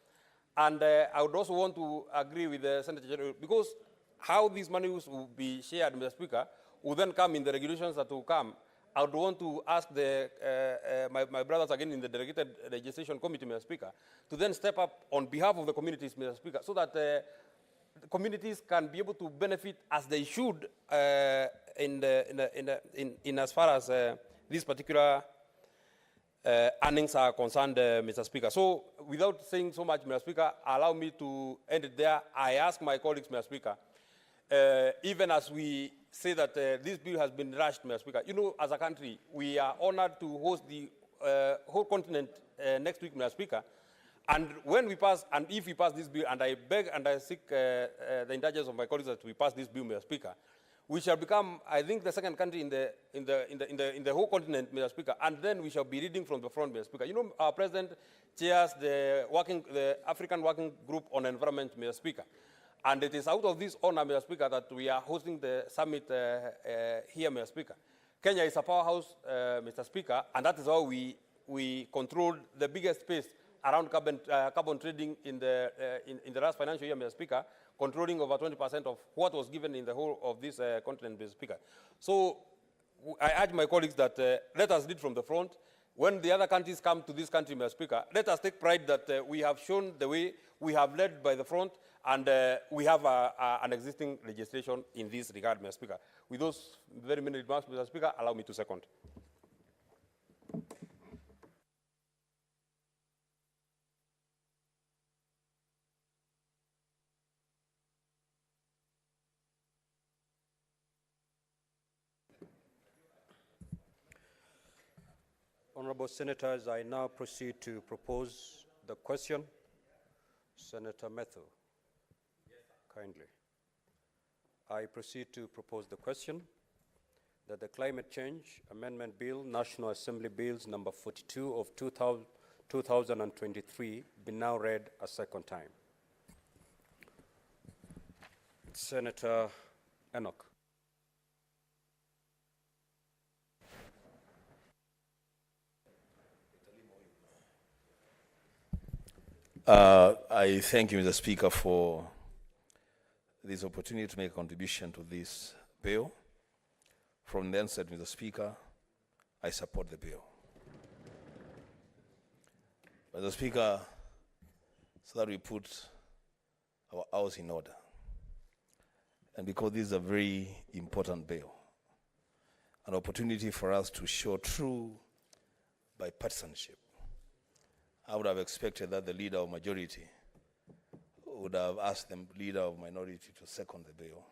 And I would also want to agree with Senator General, because how these monies will be shared, Mr. Speaker, will then come in the regulations that will come. I would want to ask my brothers again in the Delegated Legislation Committee, Mr. Speaker, to then step up on behalf of the communities, Mr. Speaker, so that the communities can be able to benefit as they should in as far as these particular earnings are concerned, Mr. Speaker. So, without saying so much, Mr. Speaker, allow me to end it there. I ask my colleagues, Mr. Speaker, even as we say that this bill has been rushed, Mr. Speaker, you know, as a country, we are honored to host the whole continent next week, Mr. Speaker. And when we pass, and if we pass this bill, and I beg and I seek the indulgence of my colleagues that we pass this bill, Mr. Speaker, we shall become, I think, the second country in the whole continent, Mr. Speaker, and then we shall be reading from the front, Mr. Speaker. You know, our president chairs the African Working Group on Environment, Mr. Speaker. And it is out of this honor, Mr. Speaker, that we are hosting the summit here, Mr. Speaker. Kenya is a powerhouse, Mr. Speaker, and that is how we control the biggest space around carbon trading in the last financial year, Mr. Speaker, controlling over 20% of what was given in the whole of this continent, Mr. Speaker. So I urge my colleagues that let us lead from the front. When the other countries come to this country, Mr. Speaker, let us take pride that we have shown the way, we have led by the front, and we have an existing legislation in this regard, Mr. Speaker. With those very many remarks, Mr. Speaker, allow me to second. Honorable Senators, I now proceed to propose the question. Senator Methu, kindly. I proceed to propose the question that the Climate Change Amendment Bill, National Assembly Bills number 42 of 2023 be now read a second time. Senator Enoch. I thank you, Mr. Speaker, for this opportunity to make a contribution to this bill. From the onset, Mr. Speaker, I support the bill. Mr. Speaker, so that we put our house in order, and because this is a very important bill, an opportunity for us to show true bipartisanship, I would have expected that the leader of majority would have asked the leader of minority to second the bill,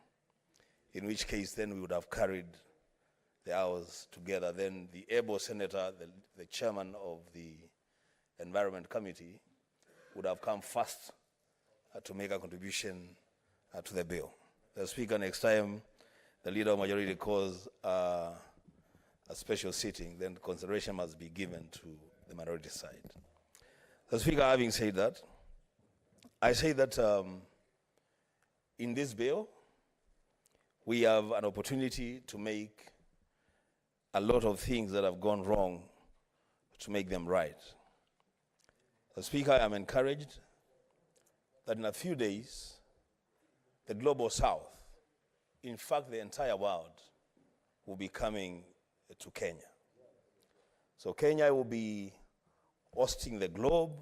in which case then we would have carried the hours together. Then the able senator, the chairman of the Environment Committee, would have come first to make a contribution to the bill. The Speaker, next time the leader of majority calls a special sitting, then consideration must be given to the minority side. The Speaker, having said that, I say that in this bill, we have an opportunity to make a lot of things that have gone wrong to make them right. The Speaker, I am encouraged that in a few days, the Global South, in fact, the entire world, will be coming to Kenya. So Kenya will be hosting the globe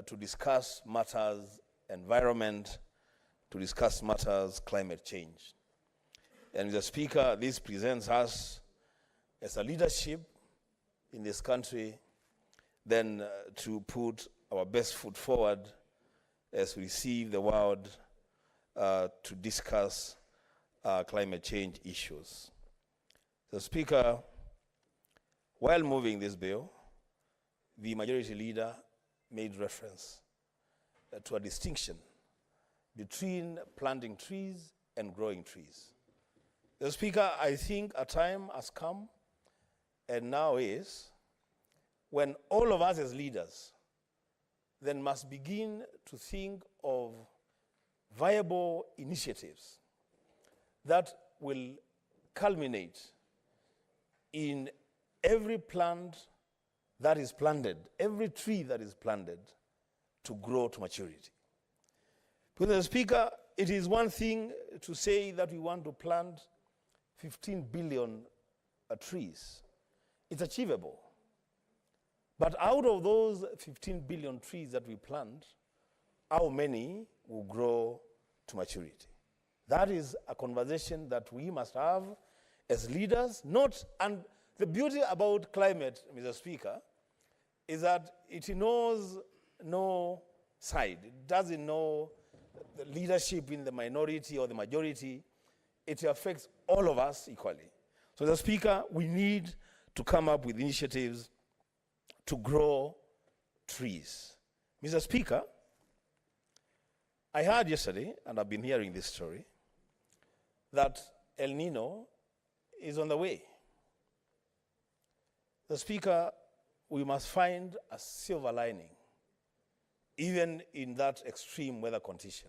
to discuss matters environment, to discuss matters climate change. And Mr. Speaker, this presents us as a leadership in this country, then to put our best foot forward as we receive the world to discuss climate change issues. The Speaker, while moving this bill, the majority leader made reference to a distinction between planting trees and growing trees. The Speaker, I think a time has come, and now is, when all of us as leaders then must begin to think of viable initiatives that will culminate in every plant that is planted, every tree that is planted, to grow to maturity. Because, the Speaker, it is one thing to say that we want to plant 15 billion trees. It's achievable. But out of those 15 billion trees that we plant, how many will grow to maturity? That is a conversation that we must have as leaders. And the beauty about climate, Mr. Speaker, is that it knows no side. It doesn't know the leadership in the minority or the majority. It affects all of us equally. So, Mr. Speaker, we need to come up with initiatives to grow trees. Mr. Speaker, I heard yesterday, and I've been hearing this story, that El Nino is on the way. The Speaker, we must find a silver lining, even in that extreme weather condition.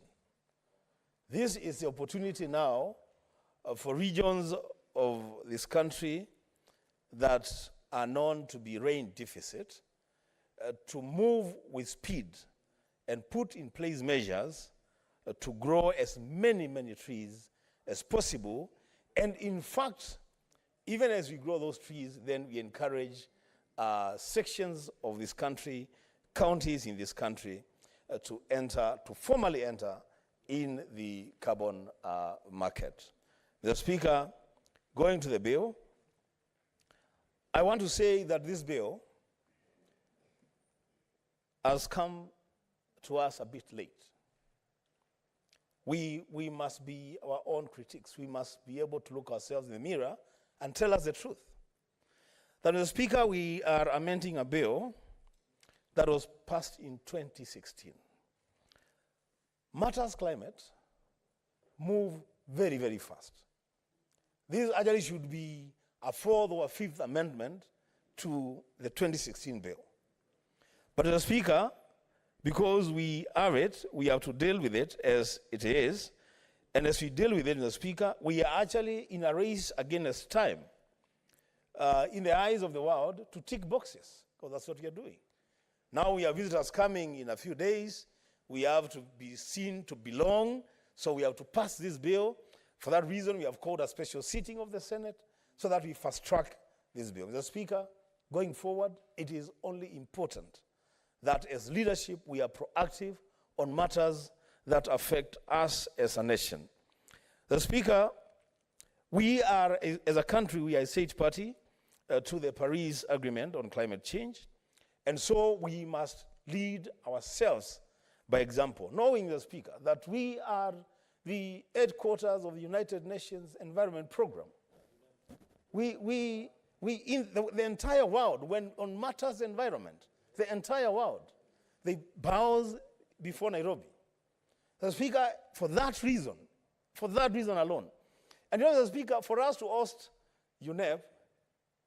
This is the opportunity now for regions of this country that are known to be rain deficit to move with speed and put in place measures to grow as many trees as possible. And in fact, even as we grow those trees, then we encourage sections of this country, counties in this country, to formally enter in the carbon market. Mr. Speaker, going to the bill, I want to say that this bill has come to us a bit late. We must be our own critics. We must be able to look ourselves in the mirror and tell us the truth. that, Mr. Speaker, we are amending a bill that was passed in 2016. Matters climate move very, very fast. This actually should be a fourth or a fifth amendment to the 2016 bill. But, Mr. Speaker, because we have it, we have to deal with it as it is. And as we deal with it, Mr. Speaker, we are actually in a race against time in the eyes of the world to tick boxes, because that's what we are doing. Now we have visitors coming in a few days. We have to be seen to belong, so we have to pass this bill. For that reason, we have called a special sitting of the Senate so that we fast-track this bill. Mr. Speaker, going forward, it is only important that as leadership, we are proactive on matters that affect us as a nation. Mr. Speaker, we are, as a country, we are a state party to the Paris Agreement on climate change, and so we must lead ourselves by example, knowing, Mr. Speaker, that we are the headquarters of the United Nations Environment Program. We in the entire world, when on matters environment, the entire world, they bows before Nairobi. Mr. Speaker, for that reason alone, and you know, Mr. Speaker, for us to host UNEP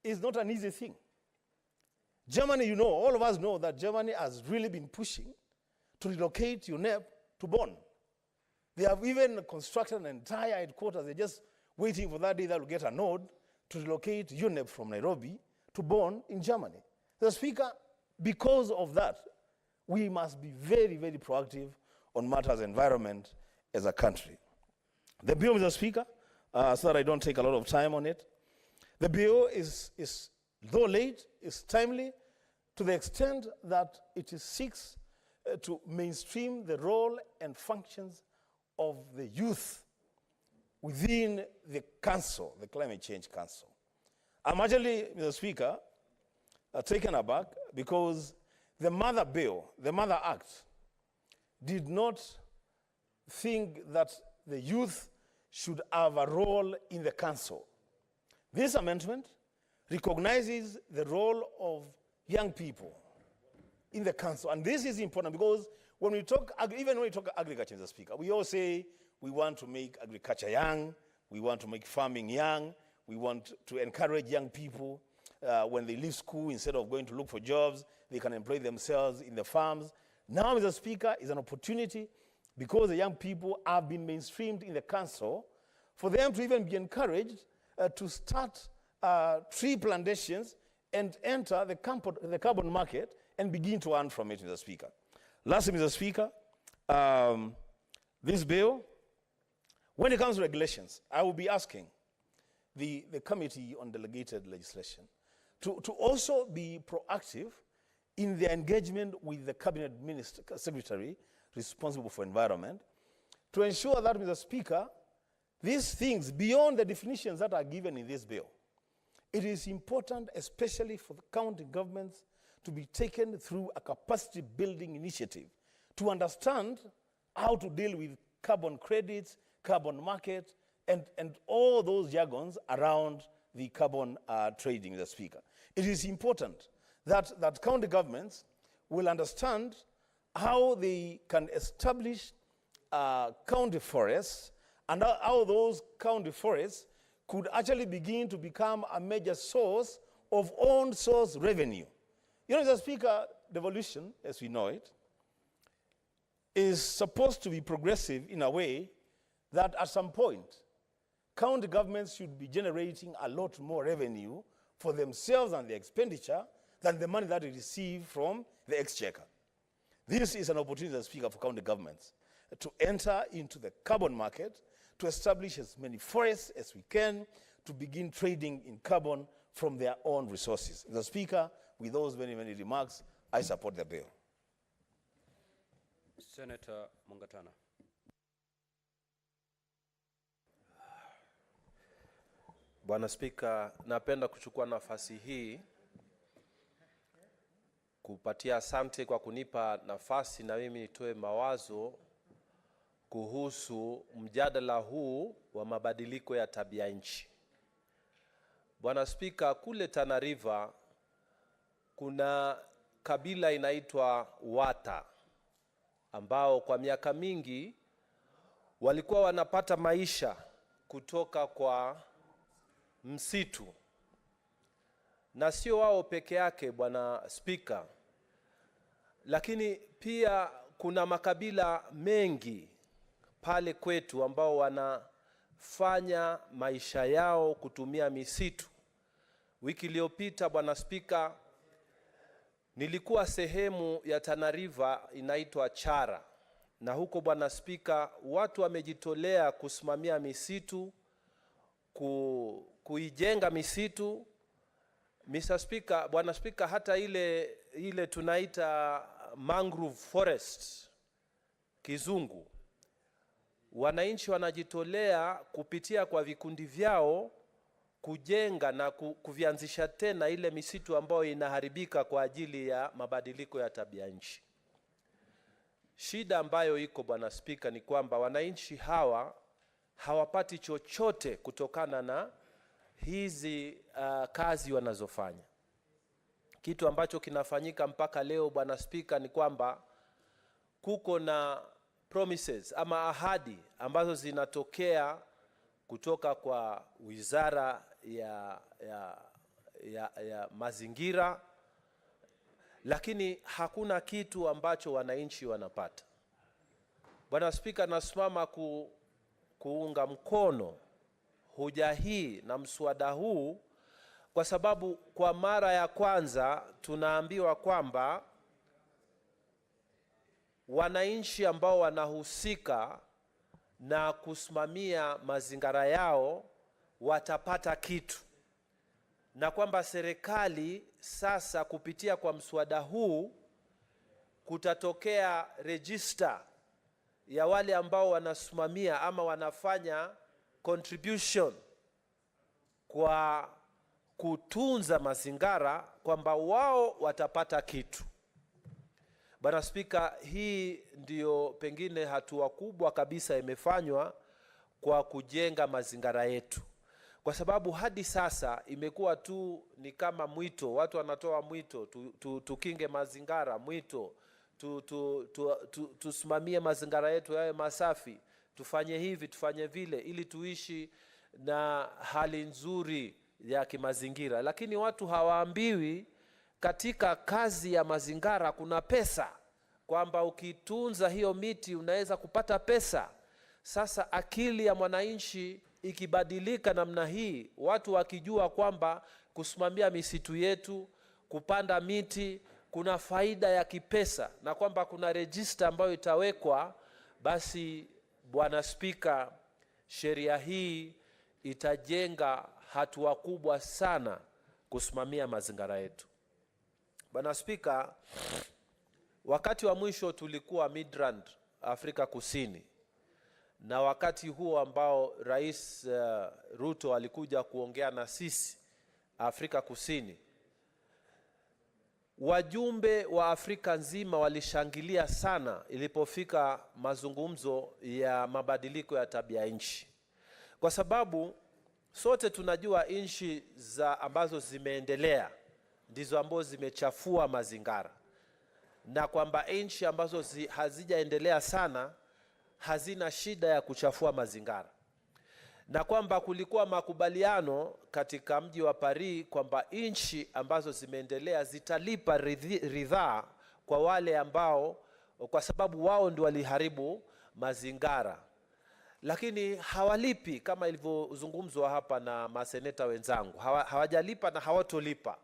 is not an easy thing. Germany, you know, all of us know that Germany has really been pushing to relocate UNEP to Bonn. They have even constructed an entire headquarters. They're just waiting for that day that will get a node to relocate UNEP from Nairobi to Bonn in Germany. The Speaker, because of that, we must be very, very proactive on matters environment as a country. The bill, Mr. Speaker, so that I don't take a lot of time on it, the bill is though late, is timely to the extent that it seeks to mainstream the role and functions of the youth within the council, the Climate Change Council. I'm actually, Mr. Speaker, taken aback because the Mother Bill, the Mother Act, did not think that the youth should have a role in the council. This amendment recognizes the role of young people in the council. And this is important because when we talk, even when we talk agriculture, Mr. Speaker, we all say we want to make agriculture young, we want to make farming young, we want to encourage young people when they leave school, instead of going to look for jobs, they can employ themselves in the farms. Now, Mr. Speaker, is an opportunity, because the young people have been mainstreamed in the council, for them to even be encouraged to start tree plantations and enter the carbon market and begin to earn from it, Mr. Speaker. Lastly, Mr. Speaker, this bill, when it comes to regulations, I will be asking the Committee on Delegated Legislation to also be proactive in their engagement with the Cabinet Secretary responsible for environment, to ensure that, Mr. Speaker, these things, beyond the definitions that are given in this bill, it is important, especially for the county governments, to be taken through a capacity building initiative to understand how to deal with carbon credits, carbon market, and all those jargons around the carbon trading, Mr. Speaker. It is important that county governments will understand how they can establish county forests, and how those county forests could actually begin to become a major source of own source revenue. You know, Mr. Speaker, devolution, as we know it, is supposed to be progressive in a way that at some point, county governments should be generating a lot more revenue for themselves and their expenditure than the money that they receive from the exchequer. This is an opportunity, Mr. Speaker, for county governments to enter into the carbon market, to establish as many forests as we can, to begin trading in carbon from their own resources. Mr. Speaker, with those many, many remarks, I support the bill. Senator Mungatana. Bwana Spika, napenda kuchukua nafasi hii kupatia asante kwa kunipa nafasi na mimi nitoe mawazo kuhusu mjadala huu wa mabadiliko ya tabia nchi. Bwana Spika, kule Tana River kuna kabila inaitwa Wata ambao kwa miaka mingi walikuwa wanapata maisha kutoka kwa msitu. Na sio wao peke yake Bwana Spika, lakini pia kuna makabila mengi pale kwetu ambao wanafanya maisha yao kutumia misitu. Wiki iliyopita Bwana Spika, nilikuwa sehemu ya Tana River inaitwa Chara, na huko Bwana Spika, watu wamejitolea kusimamia misitu, kuijenga misitu. Mr. Speaker, Bwana Spika, hata ile tunaita mangrove forest kizungu, wananchi wanajitolea kupitia kwa vikundi vyao kujenga na kuvianzisha tena ile misitu ambayo inaharibika kwa ajili ya mabadiliko ya tabia nchi. Shida ambayo iko Bwana Spika ni kwamba wananchi hawa hawapati chochote kutokana na hizi kazi wanazofanya. Kitu ambacho kinafanyika mpaka leo Bwana Spika ni kwamba kuko na promises ama ahadi ambazo zinatokea kutoka kwa Wizara ya Mazingira, lakini hakuna kitu ambacho wananchi wanapata. Bwana Spika, nasimama kuunga mkono hoja hii na mswada huu kwa sababu kwa mara ya kwanza tunaambiwa kwamba wananchi ambao wanahusika na kusimamia mazingira yao watapata kitu, na kwamba serikali sasa kupitia kwa mswada huu kutatokea register ya wale ambao wanasimamia ama wanafanya contribution kwa kutunza mazingira, kwamba wao watapata kitu. Bwana Spika, hii ndio pengine hatua kubwa kabisa imefanywa kwa kujenga mazingira yetu, kwa sababu hadi sasa imekuwa tu ni kama mwito. Watu wanatoa mwito tukinge mazingira, mwito tusimamie mazingira yetu yawe masafi, tufanye hivi tufanye vile ili tuishi na hali nzuri ya kimazingira. Lakini watu hawaambiwi katika kazi ya mazingira kuna pesa, kwamba ukitunza hiyo miti unaweza kupata pesa. Sasa akili ya mwananchi ikibadilika namna hii, watu wakijua kwamba kusimamia misitu yetu, kupanda miti kuna faida ya kipesa, na kwamba kuna register ambayo itawekwa, basi Bwana Spika, sheria hii itajenga hatua kubwa sana kusimamia mazingira yetu. Bwana Spika, wakati wa mwisho tulikuwa Midrand, Afrika Kusini, na wakati huo ambao Rais Ruto alikuja kuongea na sisi Afrika Kusini, wajumbe wa Afrika nzima walishangilia sana ilipofika mazungumzo ya mabadiliko ya tabia nchi, kwa sababu sote tunajua nchi ambazo zimeendelea ndizo ambazo zimechafua mazingira, na kwamba nchi ambazo hazijaendelea sana hazina shida ya kuchafua mazingira, na kwamba kulikuwa makubaliano katika mji wa Paris kwamba nchi ambazo zimeendelea zitalipa ridhaa kwa wale ambao, kwa sababu wao ndio waliharibu mazingira, lakini hawalipi kama ilivyozungumzwa hapa na maseneta wenzangu. Hawajalipa na hawatolipa.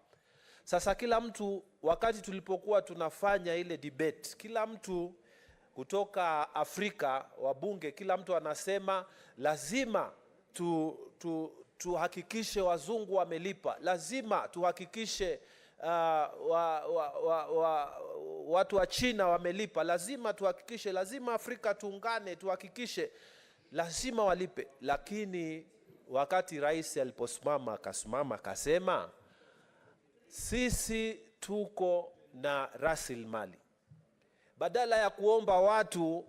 Sasa kila mtu, wakati tulipokuwa tunafanya ile debate, kila mtu kutoka Afrika, wabunge, kila mtu anasema lazima tuhakikishe wazungu wamelipa, lazima tuhakikishe watu wa China wamelipa, lazima tuhakikishe, lazima Afrika tuungane tuhakikishe, lazima walipe. Lakini wakati rais aliposimama akasema sisi tuko na rasilimali, badala ya kuomba watu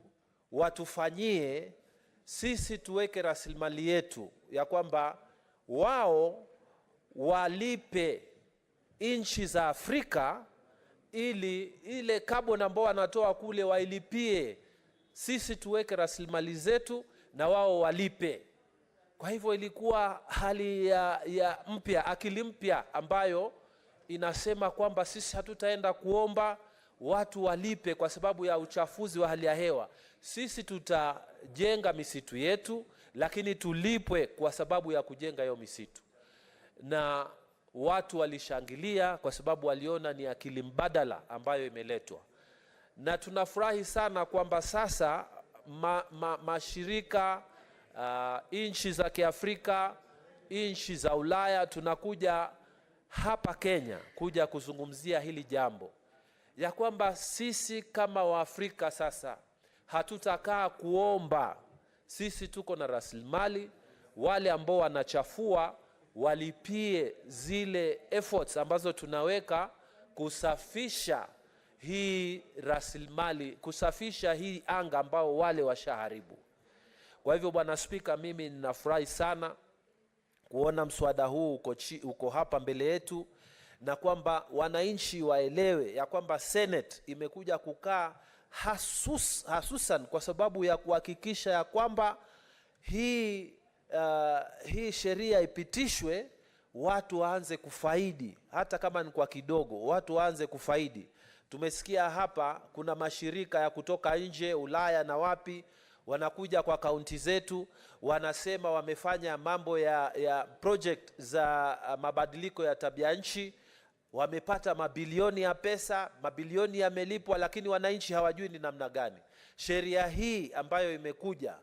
watufanyie, sisi tuweke rasilimali yetu, ya kwamba wao walipe nchi za Afrika ili ile carbon ambao wanatoa kule wailipie, sisi tuweke rasilimali zetu na wao walipe. Kwa hivyo ilikuwa hali ya mpya, akili mpya ambayo inasema kwamba sisi hatutaenda kuomba watu walipe kwa sababu ya uchafuzi wa hali ya hewa. Sisi tutajenga misitu yetu, lakini tulipwe kwa sababu ya kujenga hiyo misitu. Na watu walishangilia kwa sababu waliona ni akili mbadala ambayo imeletwa. Na tunafurahi sana kwamba sasa mashirika nchi za Kiafrika, nchi za Ulaya, tunakuja hapa Kenya kuja kuzungumzia hili jambo, ya kwamba sisi kama Waafrika sasa hatutakaa kuomba. Sisi tuko na rasilimali, wale ambao wanachafua walipie zile efforts ambazo tunaweka kusafisha hii rasilimali, kusafisha hii anga ambao wale washaharibu. Kwa hivyo Bwana Spika, mimi ninafurahi sana kuona mswada huu uko hapa mbele yetu, na kwamba wananchi waelewe ya kwamba Senate imekuja kukaa hasusan kwa sababu ya kuhakikisha ya kwamba hii sheria ipitishwe, watu waanze kufaidi, hata kama ni kwa kidogo, watu waanze kufaidi. Tumesikia hapa kuna mashirika ya kutoka nje, Ulaya na wapi, wanakuja kwa kaunti zetu, wanasema wamefanya mambo ya project za mabadiliko ya tabia nchi, wamepata mabilioni ya pesa, mabilioni yamelipwa, lakini wananchi hawajui ni namna gani. Sheria hii ambayo imekuja,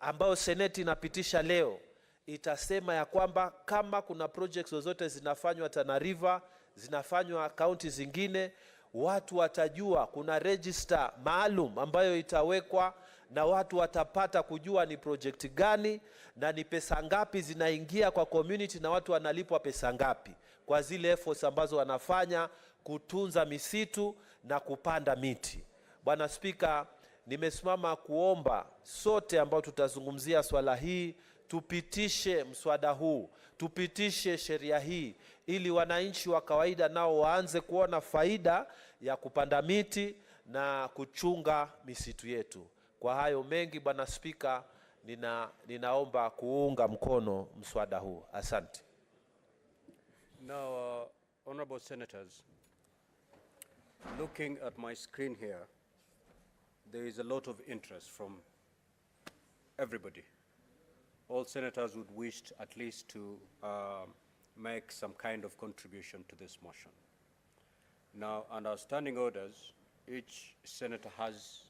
ambayo Seneti inapitisha leo, itasema ya kwamba kama kuna projects zozote zinafanywa Tana River, zinafanywa kaunti zingine, watu watajua, kuna register maalum ambayo itawekwa, na watu watapata kujua ni project gani na ni pesa ngapi zinaingia kwa community, na watu wanalipwa pesa ngapi kwa zile efforts ambazo wanafanya kutunza misitu na kupanda miti. Bwana Spika, nimesimama kuomba sote ambao tutazungumzia swala hii, tupitishe mswada huu, tupitishe sheria hii, ili wananchi wa kawaida nao waanze kuona faida ya kupanda miti na kuchunga misitu yetu. Kwa hayo mengi, Bwana Spika, ninaomba kuunga mkono mswada huu. Asante. Now, honorable senators, looking at my screen here, there is a lot of interest from everybody. All senators would wish at least to make some kind of contribution to this motion. Now, under standing orders, each senator has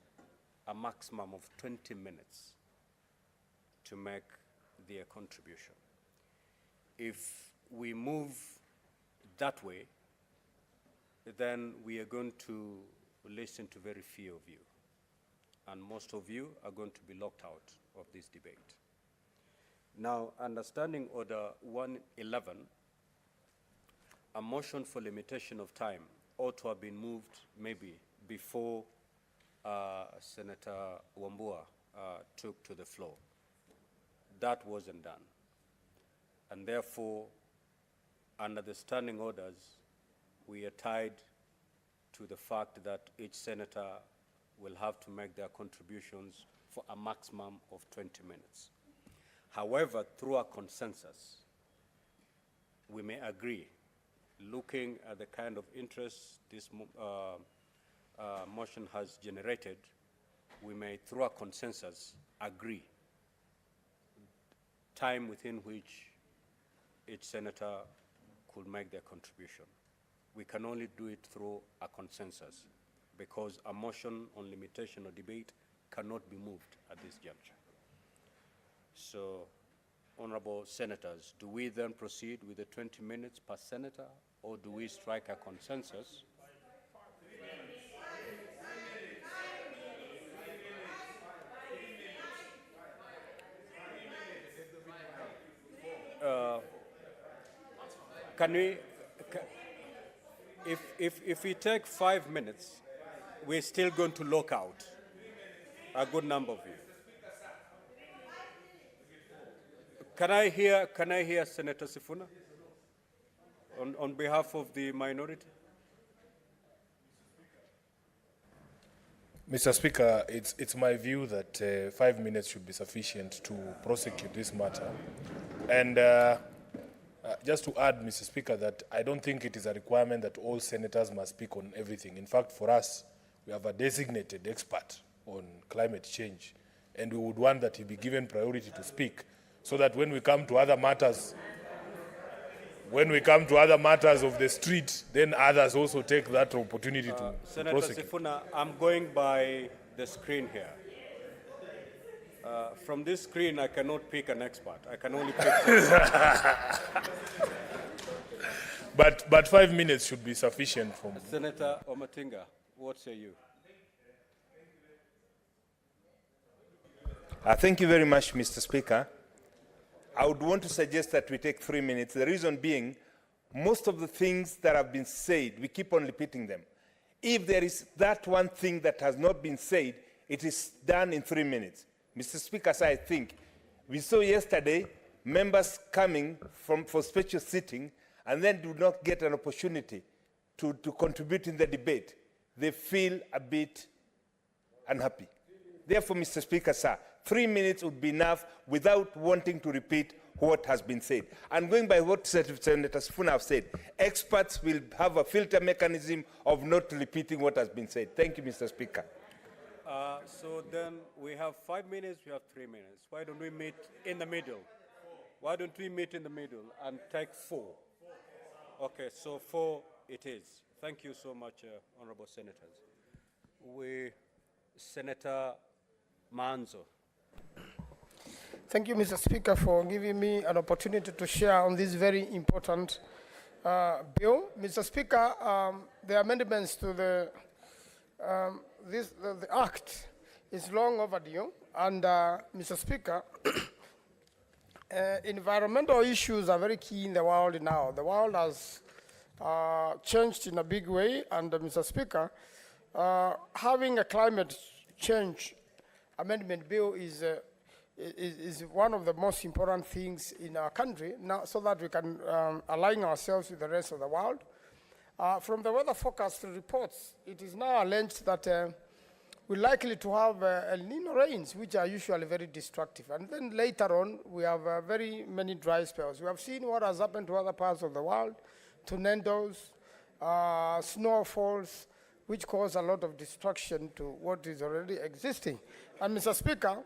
a maximum of 20 minutes to make their contribution. If we move that way, then we are going to listen to very few of you, and most of you are going to be locked out of this debate. Now, under Standing Order 111, a motion for limitation of time ought to have been moved maybe before Senator Wambua took to the floor. That wasn't done. And therefore, under the standing orders, we are tied to the fact that each senator will have to make their contributions for a maximum of 20 minutes. However, through a consensus, we may agree, looking at the kind of interest this motion has generated, we may, through a consensus, agree time within which each senator could make their contribution. We can only do it through a consensus, because a motion on limitation or debate cannot be moved at this juncture. So, honorable senators, do we then proceed with the 20 minutes per senator, or do we strike a consensus? Can we, if we take 5 minutes, we're still going to lock out a good number of you. Can I hear Senator Sifuna? On behalf of the minority? Mr. Speaker, it's my view that 5 minutes should be sufficient to prosecute this matter. And just to add, Mr. Speaker, that I don't think it is a requirement that all senators must speak on everything. In fact, for us, we have a designated expert on climate change, and we would want that he be given priority to speak, so that when we come to other matters, of the street, then others also take that opportunity to Senator prosecute. Sifuna, I'm going by the screen here. From this screen, I cannot pick an expert. I can only pick But 5 minutes should be sufficient for Senator Omatinga, what say you? Thank you very much, Mr. Speaker. I would want to suggest that we take 3 minutes. The reason being, most of the things that have been said, we keep on repeating them. If there is that one thing that has not been said, it is done in 3 minutes. Mr. Speaker, so I think we saw yesterday members coming for special sitting and then do not get an opportunity to contribute in the debate. They feel a bit unhappy. Therefore, Mr. Speaker, sir, 3 minutes would be enough without wanting to repeat what has been said. And going by what Senator Sifuna have said, experts will have a filter mechanism of not repeating what has been said. Thank you, Mr. Speaker. So then we have 5 minutes, we have 3 minutes. Why don't we meet in the middle? Why don't we meet in the middle and take 4? Okay, so 4 it is. Thank you so much, honorable senators. Senator Manzo. Thank you, Mr. Speaker, for giving me an opportunity to share on this very important bill. Mr. Speaker, the amendments to the Act is long overdue, and Mr. Speaker, environmental issues are very key in the world now. The world has changed in a big way, and Mr. Speaker, having a climate change amendment bill is one of the most important things in our country now, so that we can align ourselves with the rest of the world. From the weather forecast reports, it is now alleged that we're likely to have El Nino rains, which are usually very destructive. And then later on, we have very many dry spells. We have seen what has happened to other parts of the world, tornadoes, snowfalls, which cause a lot of destruction to what is already existing. And Mr. Speaker,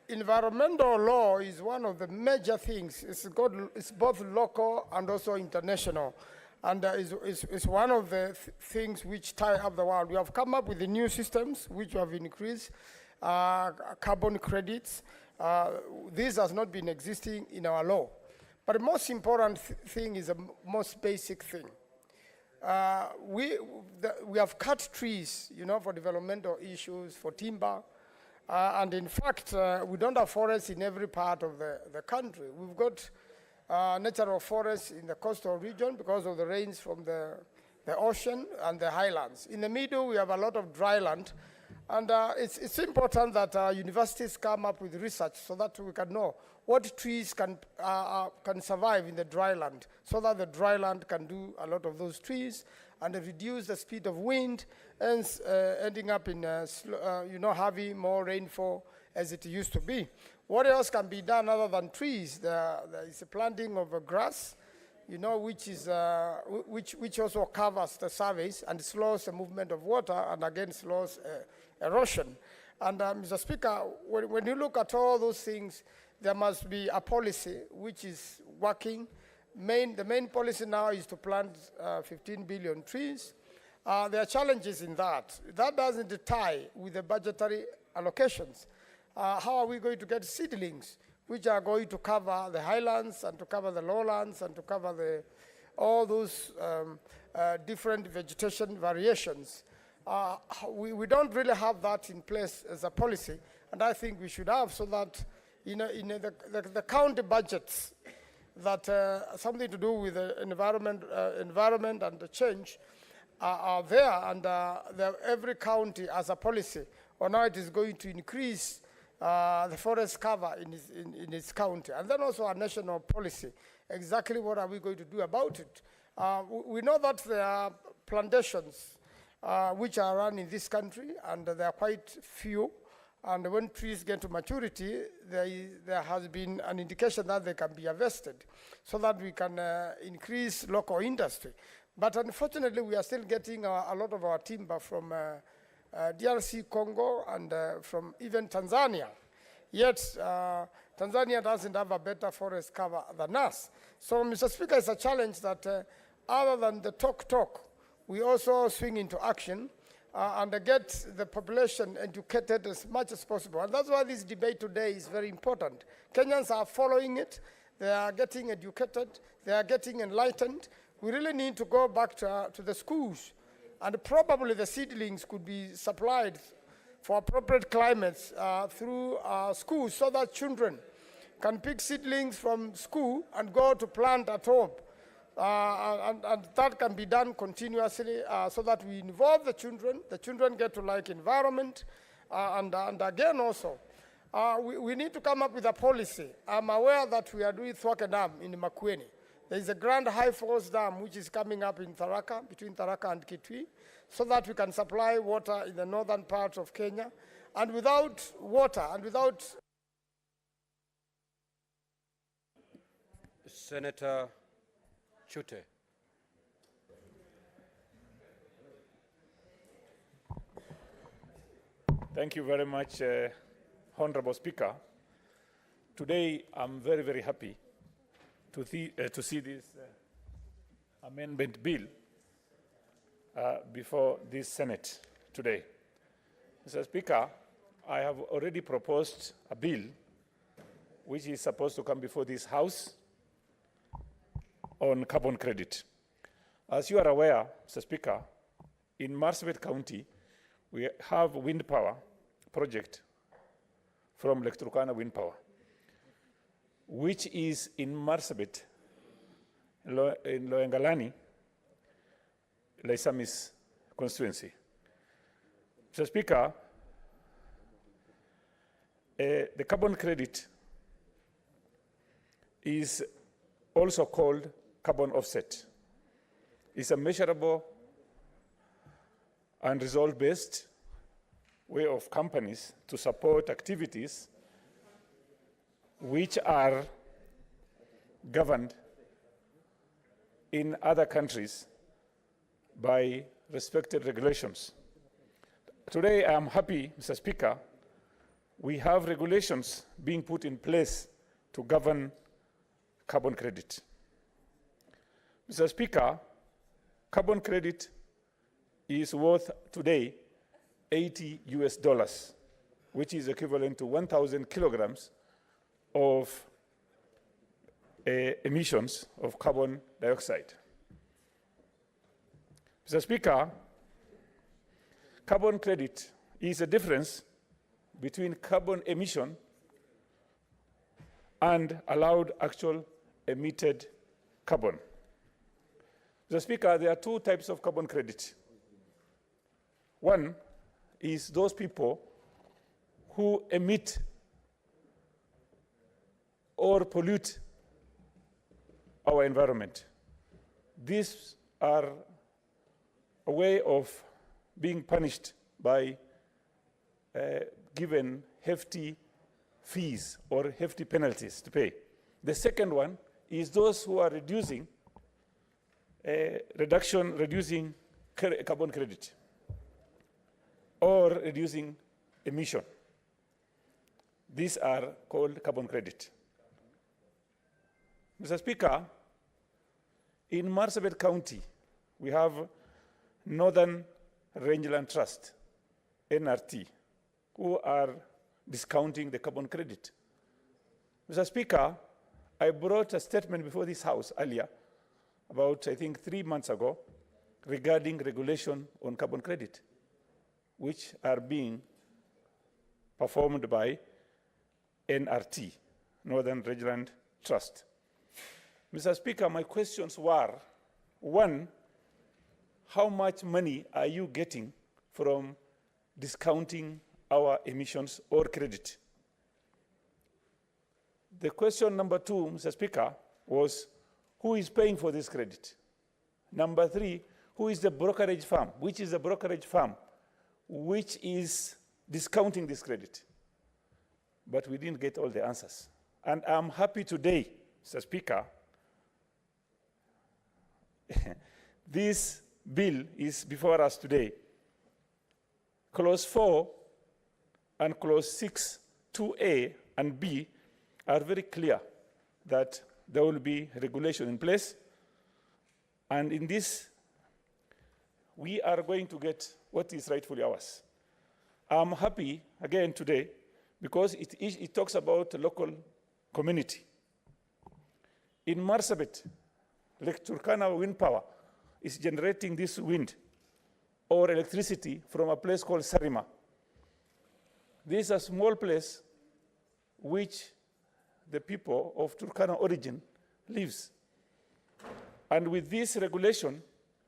environmental law is one of the major things. It's both local and also international. And is one of the things which tie up the world. We have come up with the new systems which have increased carbon credits. This has not been existing in our law. But the most important thing is the most basic thing. We have cut trees, for developmental issues, for timber. And in fact, we don't have forests in every part of the country. We've got natural forests in the coastal region because of the rains from the ocean and the highlands. In the middle, we have a lot of dry land. And it's important that universities come up with research so that we can know what trees can survive in the dry land, so that the dry land can do a lot of those trees and reduce the speed of wind, and ending up in having more rainfall as it used to be. What else can be done other than trees? There is a planting of a grass, which also covers the surface and slows the movement of water, and again slows erosion. And Mr. Speaker, when you look at all those things, there must be a policy which is working. The main policy now is to plant 15 billion trees. There are challenges in that. That doesn't tie with the budgetary allocations. How are we going to get seedlings which are going to cover the highlands and to cover the lowlands and to cover all those different vegetation variations? We don't really have that in place as a policy, and I think we should have, so that the county budgets that something to do with the environment and the change are there, and every county has a policy on how it is going to increase the forest cover in its county, and then also a national policy. Exactly what are we going to do about it? We know that there are plantations which are run in this country, and there are quite few. And when trees get to maturity, there has been an indication that they can be harvested so that we can increase local industry. But unfortunately, we are still getting a lot of our timber from DRC, Congo, and from even Tanzania. Yet, Tanzania doesn't have a better forest cover than us. So, Mr. Speaker, it's a challenge that other than the talk, we also swing into action and get the population educated as much as possible. And that's why this debate today is very important. Kenyans are following it. They are getting educated. They are getting enlightened. We really need to go back to the schools. And probably the seedlings could be supplied for appropriate climates through schools so that children can pick seedlings from school and go to plant at home. And that can be done continuously so that we involve the children get to like environment, and again also, we need to come up with a policy. I'm aware that we are doing Thwake Dam in Makueni. There is a Grand High Force Dam which is coming up in Tharaka, between Tharaka and Kitui, so that we can supply water in the northern part of Kenya. And without water and without... Senator Chute. Thank you very much, Honorable Speaker. Today, I'm very, very happy to see this amendment bill before this Senate today. Mr. Speaker, I have already proposed a bill which is supposed to come before this House on carbon credit. As you are aware, Mr. Speaker, in Marsabit County, we have wind power project from Lake Turkana Wind Power, which is in Marsabit, in Loyangalani, Laisamis constituency. Mr. Speaker, the carbon credit is also called carbon offset. It's a measurable and result-based way of companies to support activities which are governed in other countries by respected regulations. Today, I am happy, Mr. Speaker, we have regulations being put in place to govern carbon credit. Mr. Speaker, carbon credit is worth today $80 US, which is equivalent to 1,000 kilograms of emissions of carbon dioxide. Mr. Speaker, carbon credit is a difference between carbon emission and allowed actual emitted carbon. Mr. Speaker, there are two types of carbon credit. One is those people who emit or pollute our environment. These are a way of being punished by given hefty fees or hefty penalties to pay. The second one is those who are reducing carbon credit or reducing emission. These are called carbon credit. Mr. Speaker, in Marsabit County, we have Northern Rangeland Trust, NRT, who are discounting the carbon credit. Mr. Speaker, I brought a statement before this House earlier, about, I think, 3 months ago, regarding regulation on carbon credit, which are being performed by NRT, Northern Rangeland Trust. Mr. Speaker, my questions were, one, how much money are you getting from discounting our emissions or credit? The question number 2, Mr. Speaker, was who is paying for this credit? Number 3, who is the brokerage firm? Which is the brokerage firm which is discounting this credit? But we didn't get all the answers. And I'm happy today, Mr. Speaker, this bill is before us today. Clause 4 and clause 6, 2A and B are very clear that there will be regulation in place. And in this, we are going to get what is rightfully ours. I'm happy again today because it talks about local community. In Marsabit, Lake Turkana wind power is generating this wind or electricity from a place called Sarima. This is a small place which the people of Turkana origin lives. And with this regulation,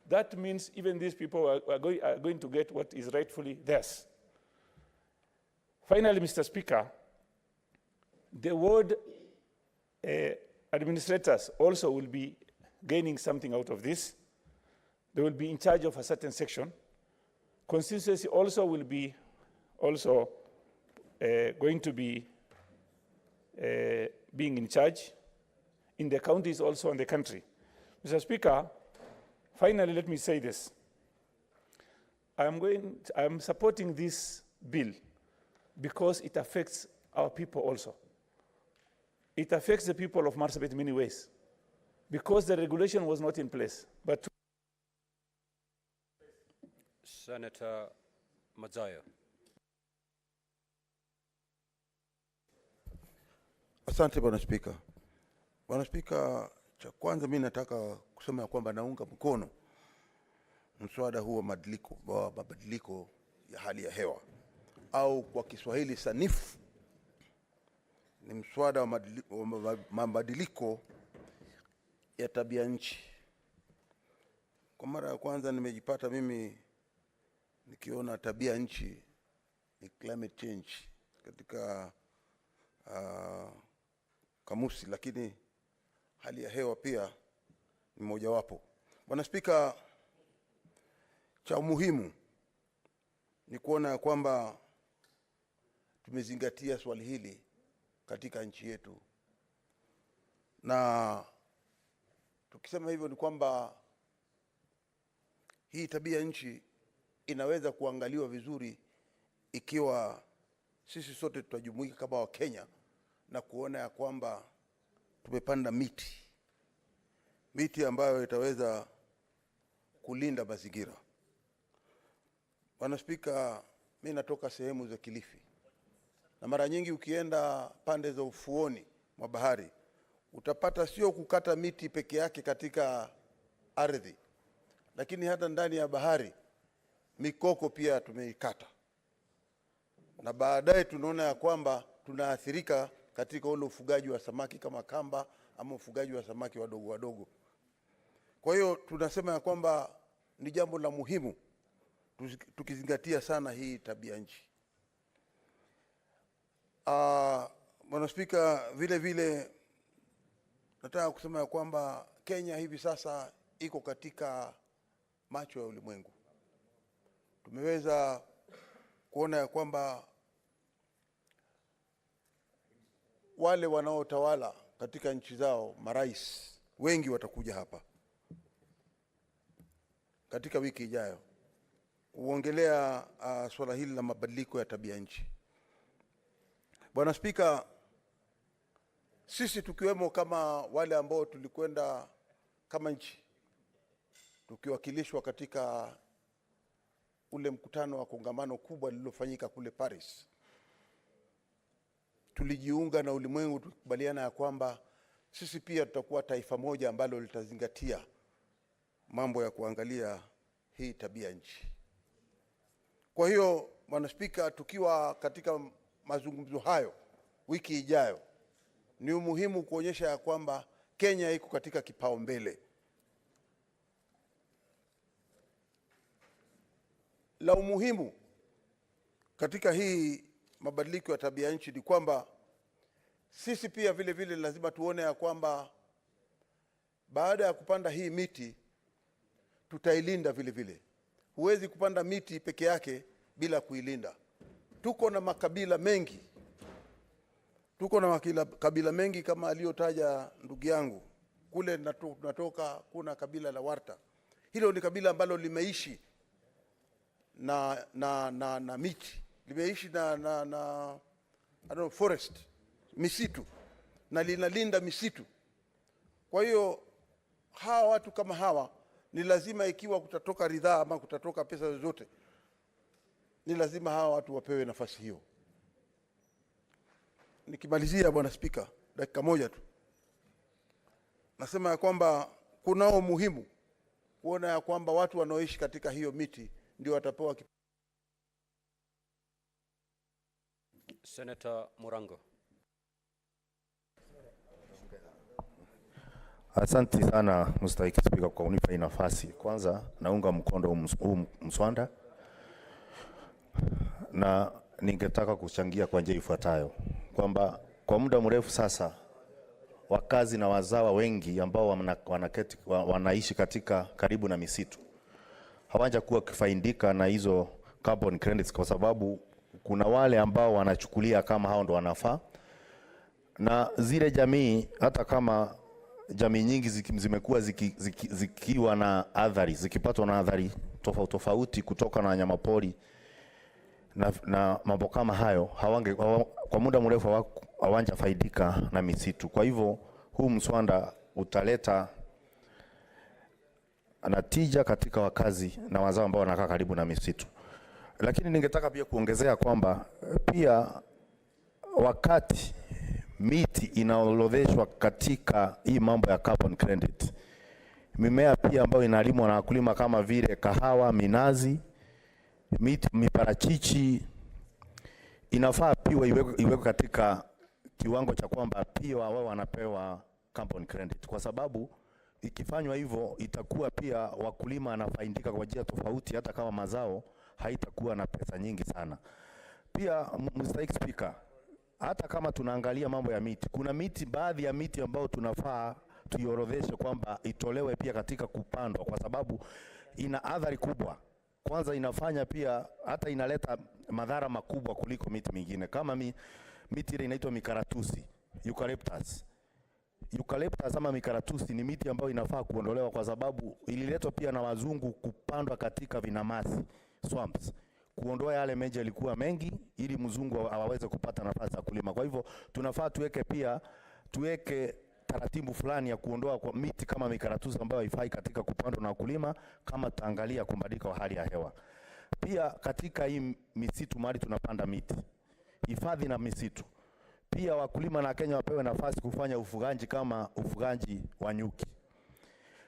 that means even these people are going to get what is rightfully theirs. Finally, Mr. Speaker, the ward administrators also will be gaining something out of this. They will be in charge of a certain section. Constituency also will be going to be being in charge in the counties also in the country. Mr. Speaker, finally, let me say this. I'm supporting this bill because it affects our people also. It affects the people of Marsabit in many ways because the regulation was not in place. But Senator Mazzaya. Asante Bwana Spika. Bwana Spika, cha kwanza mimi nataka kusema ya kwamba naunga mkono mswada huu wa mabadiliko ya hali ya hewa au kwa Kiswahili sanifu ni mswada wa mabadiliko ya tabia nchi. Kwa mara ya kwanza nimejipata mimi nikiona tabia nchi ni climate change katika kamusi, lakini hali ya hewa pia ni mojawapo. Bwana Spika, cha muhimu ni kuona kwamba tumezingatia swali hili katika nchi yetu, na tukisema hivyo ni kwamba hii tabia nchi inaweza kuangaliwa vizuri ikiwa sisi sote tutajumuika kama wa Kenya na kuona ya kwamba tumepanda miti ambayo itaweza kulinda mazingira. Bwana Spika, mimi natoka sehemu za Kilifi, na mara nyingi ukienda pande za ufuoni mwa bahari utapata sio kukata miti peke yake katika ardhi, lakini hata ndani ya bahari mikoko pia tumeikata, na baadaye tunaona ya kwamba tunaathirika katika ule ufugaji wa samaki kama kamba ama ufugaji wa samaki wadogo wadogo. Kwa hiyo tunasema ya kwamba ni jambo la muhimu tukizingatia sana hii tabia nchi. Bwana Spika, vile vile nataka kusema ya kwamba Kenya hivi sasa iko katika macho ya ulimwengu. Tumeweza kuona ya kwamba wale wanaotawala katika nchi zao, marais wengi watakuja hapa katika wiki ijayo kuongelea swala hili la mabadiliko ya tabia nchi. Bwana Spika, sisi tukiwemo kama wale ambao tulikwenda kama nchi tukiwakilishwa katika ule mkutano wa kongamano kubwa lililofanyika kule Paris, tulijiunga na ulimwengu tukubaliana ya kwamba sisi pia tutakuwa taifa moja ambalo litazingatia mambo ya kuangalia hii tabia nchi. Kwa hiyo Bwana Spika, tukiwa katika mazungumzo hayo wiki ijayo, ni muhimu kuonyesha ya kwamba Kenya iko katika kipaumbele. La umuhimu katika hii mabadiliko ya tabia nchi ni kwamba sisi pia vile vile lazima tuone ya kwamba baada ya kupanda hii miti tutailinda vile vile. Huwezi kupanda miti peke yake bila kuilinda. Tuko na makabila mengi. Tuko na makabila mengi kama aliyotaja ndugu yangu. Kule tunatoka kuna kabila la Warta. Hilo ni kabila ambalo limeishi na miti. Limeishi na forest, misitu, na linalinda misitu. Kwa hiyo hawa watu kama hawa ni lazima, ikiwa kutatoka ridhaa ama kutatoka pesa zozote, ni lazima hawa watu wapewe nafasi hiyo. Nikimalizia Bwana Spika, dakika moja tu, nasema ya kwamba kunao muhimu kuona ya kwamba watu wanaoishi katika hiyo miti ndio watapewa. Senator Murango. Asante sana Mstahiki Spika kwa kunipa hii nafasi. Kwanza naunga mkono huu mswada na ningetaka kuchangia kwa njia ifuatayo, kwamba kwa muda mrefu sasa wakazi na wazawa wengi ambao wanaishi katika karibu na misitu hawaja kuwa kifaidika na hizo carbon credits, kwa sababu kuna wale ambao wanachukulia kama hao ndo wanafaa, na zile jamii, hata kama jamii nyingi zimekuwa zikiwa na adhari, zikipatwa na adhari tofauti kutoka na wanyamapori na mambo kama hayo, kwa muda mrefu hawanja faidika na misitu. Kwa hivyo huu mswada utaleta natija katika wakazi na wazao ambao wanakaa karibu na misitu. Lakini ningetaka pia kuongezea kwamba pia wakati miti inaorodheshwa katika hii mambo ya carbon credit, mimea pia ambayo inalimwa na wakulima kama vile kahawa, minazi, miti, miparachichi, inafaa pia iwekwe katika kiwango cha kwamba pia wao wanapewa carbon credit, kwa sababu ikifanywa hivyo itakuwa pia wakulima wanafaidika kwa njia tofauti, hata kama mazao haitakuwa na pesa nyingi sana. Pia Mstahiki Spika, hata kama tunaangalia mambo ya miti, kuna miti, baadhi ya miti ambao tunafaa tuiorodheshe kwamba itolewe pia katika kupandwa, kwa sababu ina athari kubwa. Kwanza inafanya pia hata inaleta madhara makubwa kuliko miti mingine, kama miti ile inaitwa mikaratusi, eucalyptus. Eucalyptus ama mikaratusi ni miti ambayo inafaa kuondolewa, kwa sababu ililetwa pia na wazungu kupandwa katika vinamasi, swamps, kuondoa yale maji yalikuwa mengi ili mzungu aweze kupata nafasi ya kulima. Kwa hivyo tunafaa tuweke taratibu fulani ya kuondoa kwa miti kama mikaratusi ambayo haifai katika kupandwa na wakulima, kama taangalia kumbadilika wa hali ya hewa. Pia katika hii misitu mahali tunapanda miti, hifadhi na misitu, pia wakulima na Kenya wapewe nafasi kufanya ufugaji kama ufugaji wa nyuki,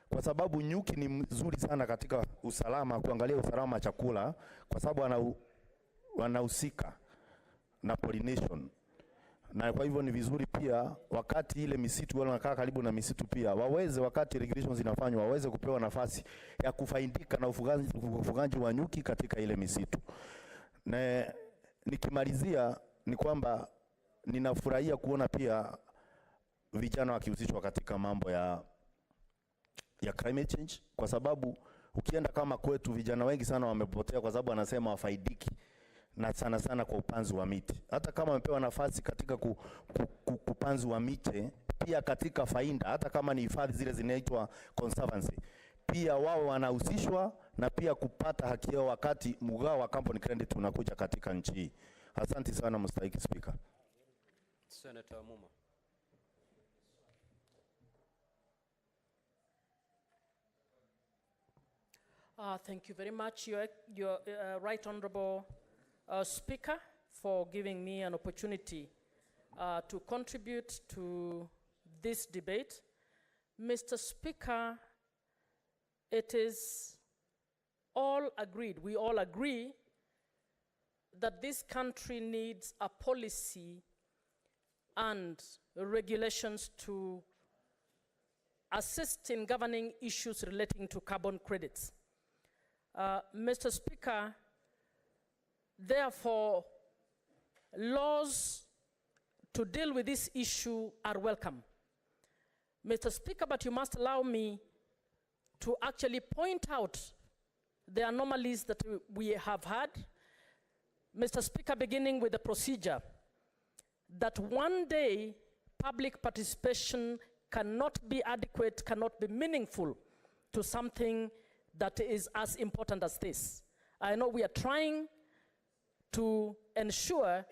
kwa sababu nyuki ni mzuri sana katika usalama, kuangalia usalama wa chakula, kwa sababu wanahusika na pollination. Na kwa hivyo ni vizuri pia wakati ile misitu wale wanakaa karibu na misitu pia waweze, wakati regulations zinafanywa, waweze kupewa nafasi ya kufaidika na ufugaji wa nyuki katika ile misitu. Na nikimalizia ni kwamba ninafurahia kuona pia vijana wakihusishwa katika mambo ya climate change, kwa sababu ukienda kama kwetu vijana wengi sana wamepotea, kwa sababu wanasema wafaidiki na sana kwa upanzi wa miti. Hata kama wamepewa nafasi katika kupanzi wa miti, pia katika faida, hata kama ni hifadhi zile zinaitwa conservancy, pia wao wanahusishwa na pia kupata haki yao wakati mgao wa carbon credit unakuja katika nchi hii. Asante sana Mstahiki Spika. Senator Muma. Thank you very much, your Right Honorable Speaker, for giving me an opportunity to contribute to this debate. Mr. Speaker, it is all agreed, we all agree that this country needs a policy and regulations to assist in governing issues relating to carbon credits. Mr. Speaker, therefore, laws to deal with this issue are welcome. Mr. Speaker, but you must allow me to actually point out the anomalies that we have had. Mr. Speaker, beginning with the procedure, that one day public participation cannot be adequate, cannot be meaningful to something that is as important as this. I know we are trying to ensure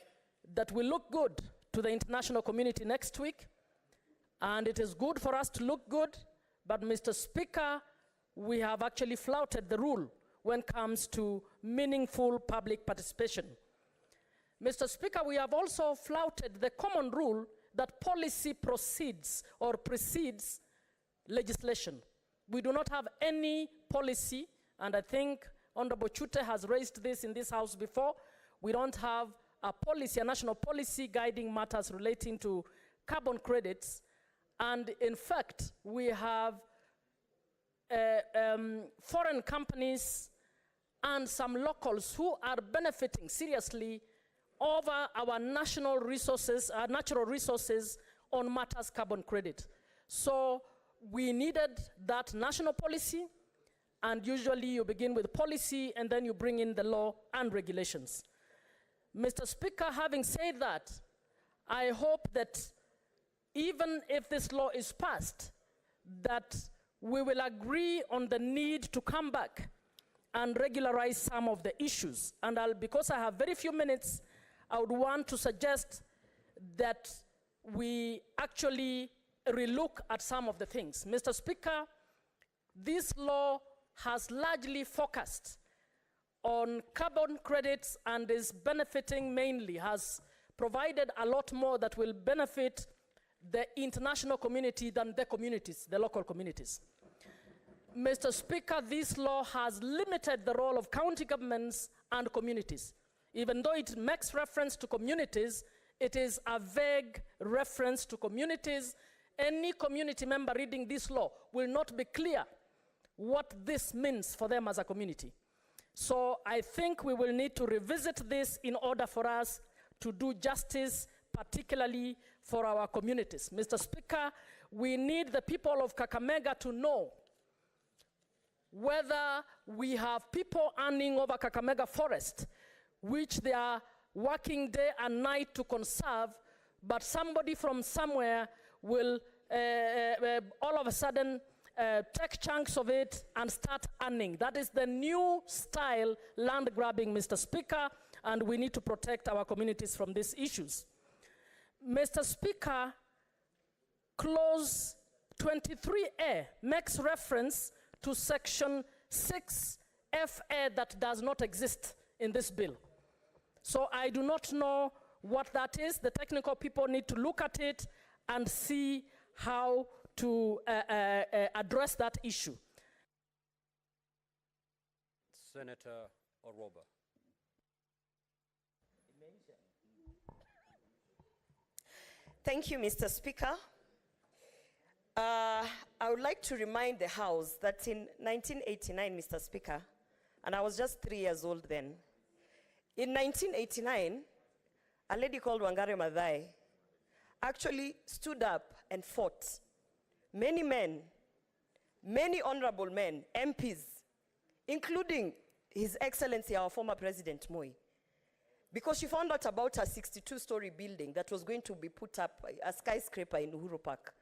that we look good to the international community next week, and it is good for us to look good, but Mr. Speaker, we have actually flouted the rule when it comes to meaningful public participation. Mr. Speaker, we have also flouted the common rule that policy proceeds or precedes legislation. We do not have any policy, and I think Honorable Chute has raised this in this House before. We don't have a policy, a national policy guiding matters relating to carbon credits. And in fact, we have foreign companies and some locals who are benefiting seriously over our national resources, our natural resources on matters carbon credit. So we needed that national policy, and usually you begin with policy and then you bring in the law and regulations. Mr. Speaker, having said that, I hope that even if this law is passed, that we will agree on the need to come back and regularize some of the issues. And because I have very few minutes, I would want to suggest that we actually relook at some of the things. Mr. Speaker, this law has largely focused on carbon credits and is benefiting mainly, has provided a lot more that will benefit the international community than the communities, the local communities. Mr. Speaker, this law has limited the role of county governments and communities. Even though it makes reference to communities, it is a vague reference to communities. Any community member reading this law will not be clear what this means for them as a community. So I think we will need to revisit this in order for us to do justice, particularly for our communities. Mr. Speaker, we need the people of Kakamega to know whether we have people earning over Kakamega Forest, which they are working day and night to conserve, but somebody from somewhere will all of a sudden take chunks of it and start earning. That is the new style land grabbing, Mr. Speaker, and we need to protect our communities from these issues. Mr. Speaker, clause 23A makes reference to section 6FA that does not exist in this bill. So I do not know what that is. The technical people need to look at it and see how to address that issue. Senator Oroba. Thank you, Mr. Speaker. I would like to remind the House that in 1989, Mr. Speaker, and I was just 3 years old then, in 1989, a lady called Wangari Maathai actually stood up and fought. Many men, many honorable men, MPs, including His Excellency, our former President Moi, because she found out about a 62-story building that was going to be put up, a skyscraper in Uhuru Park,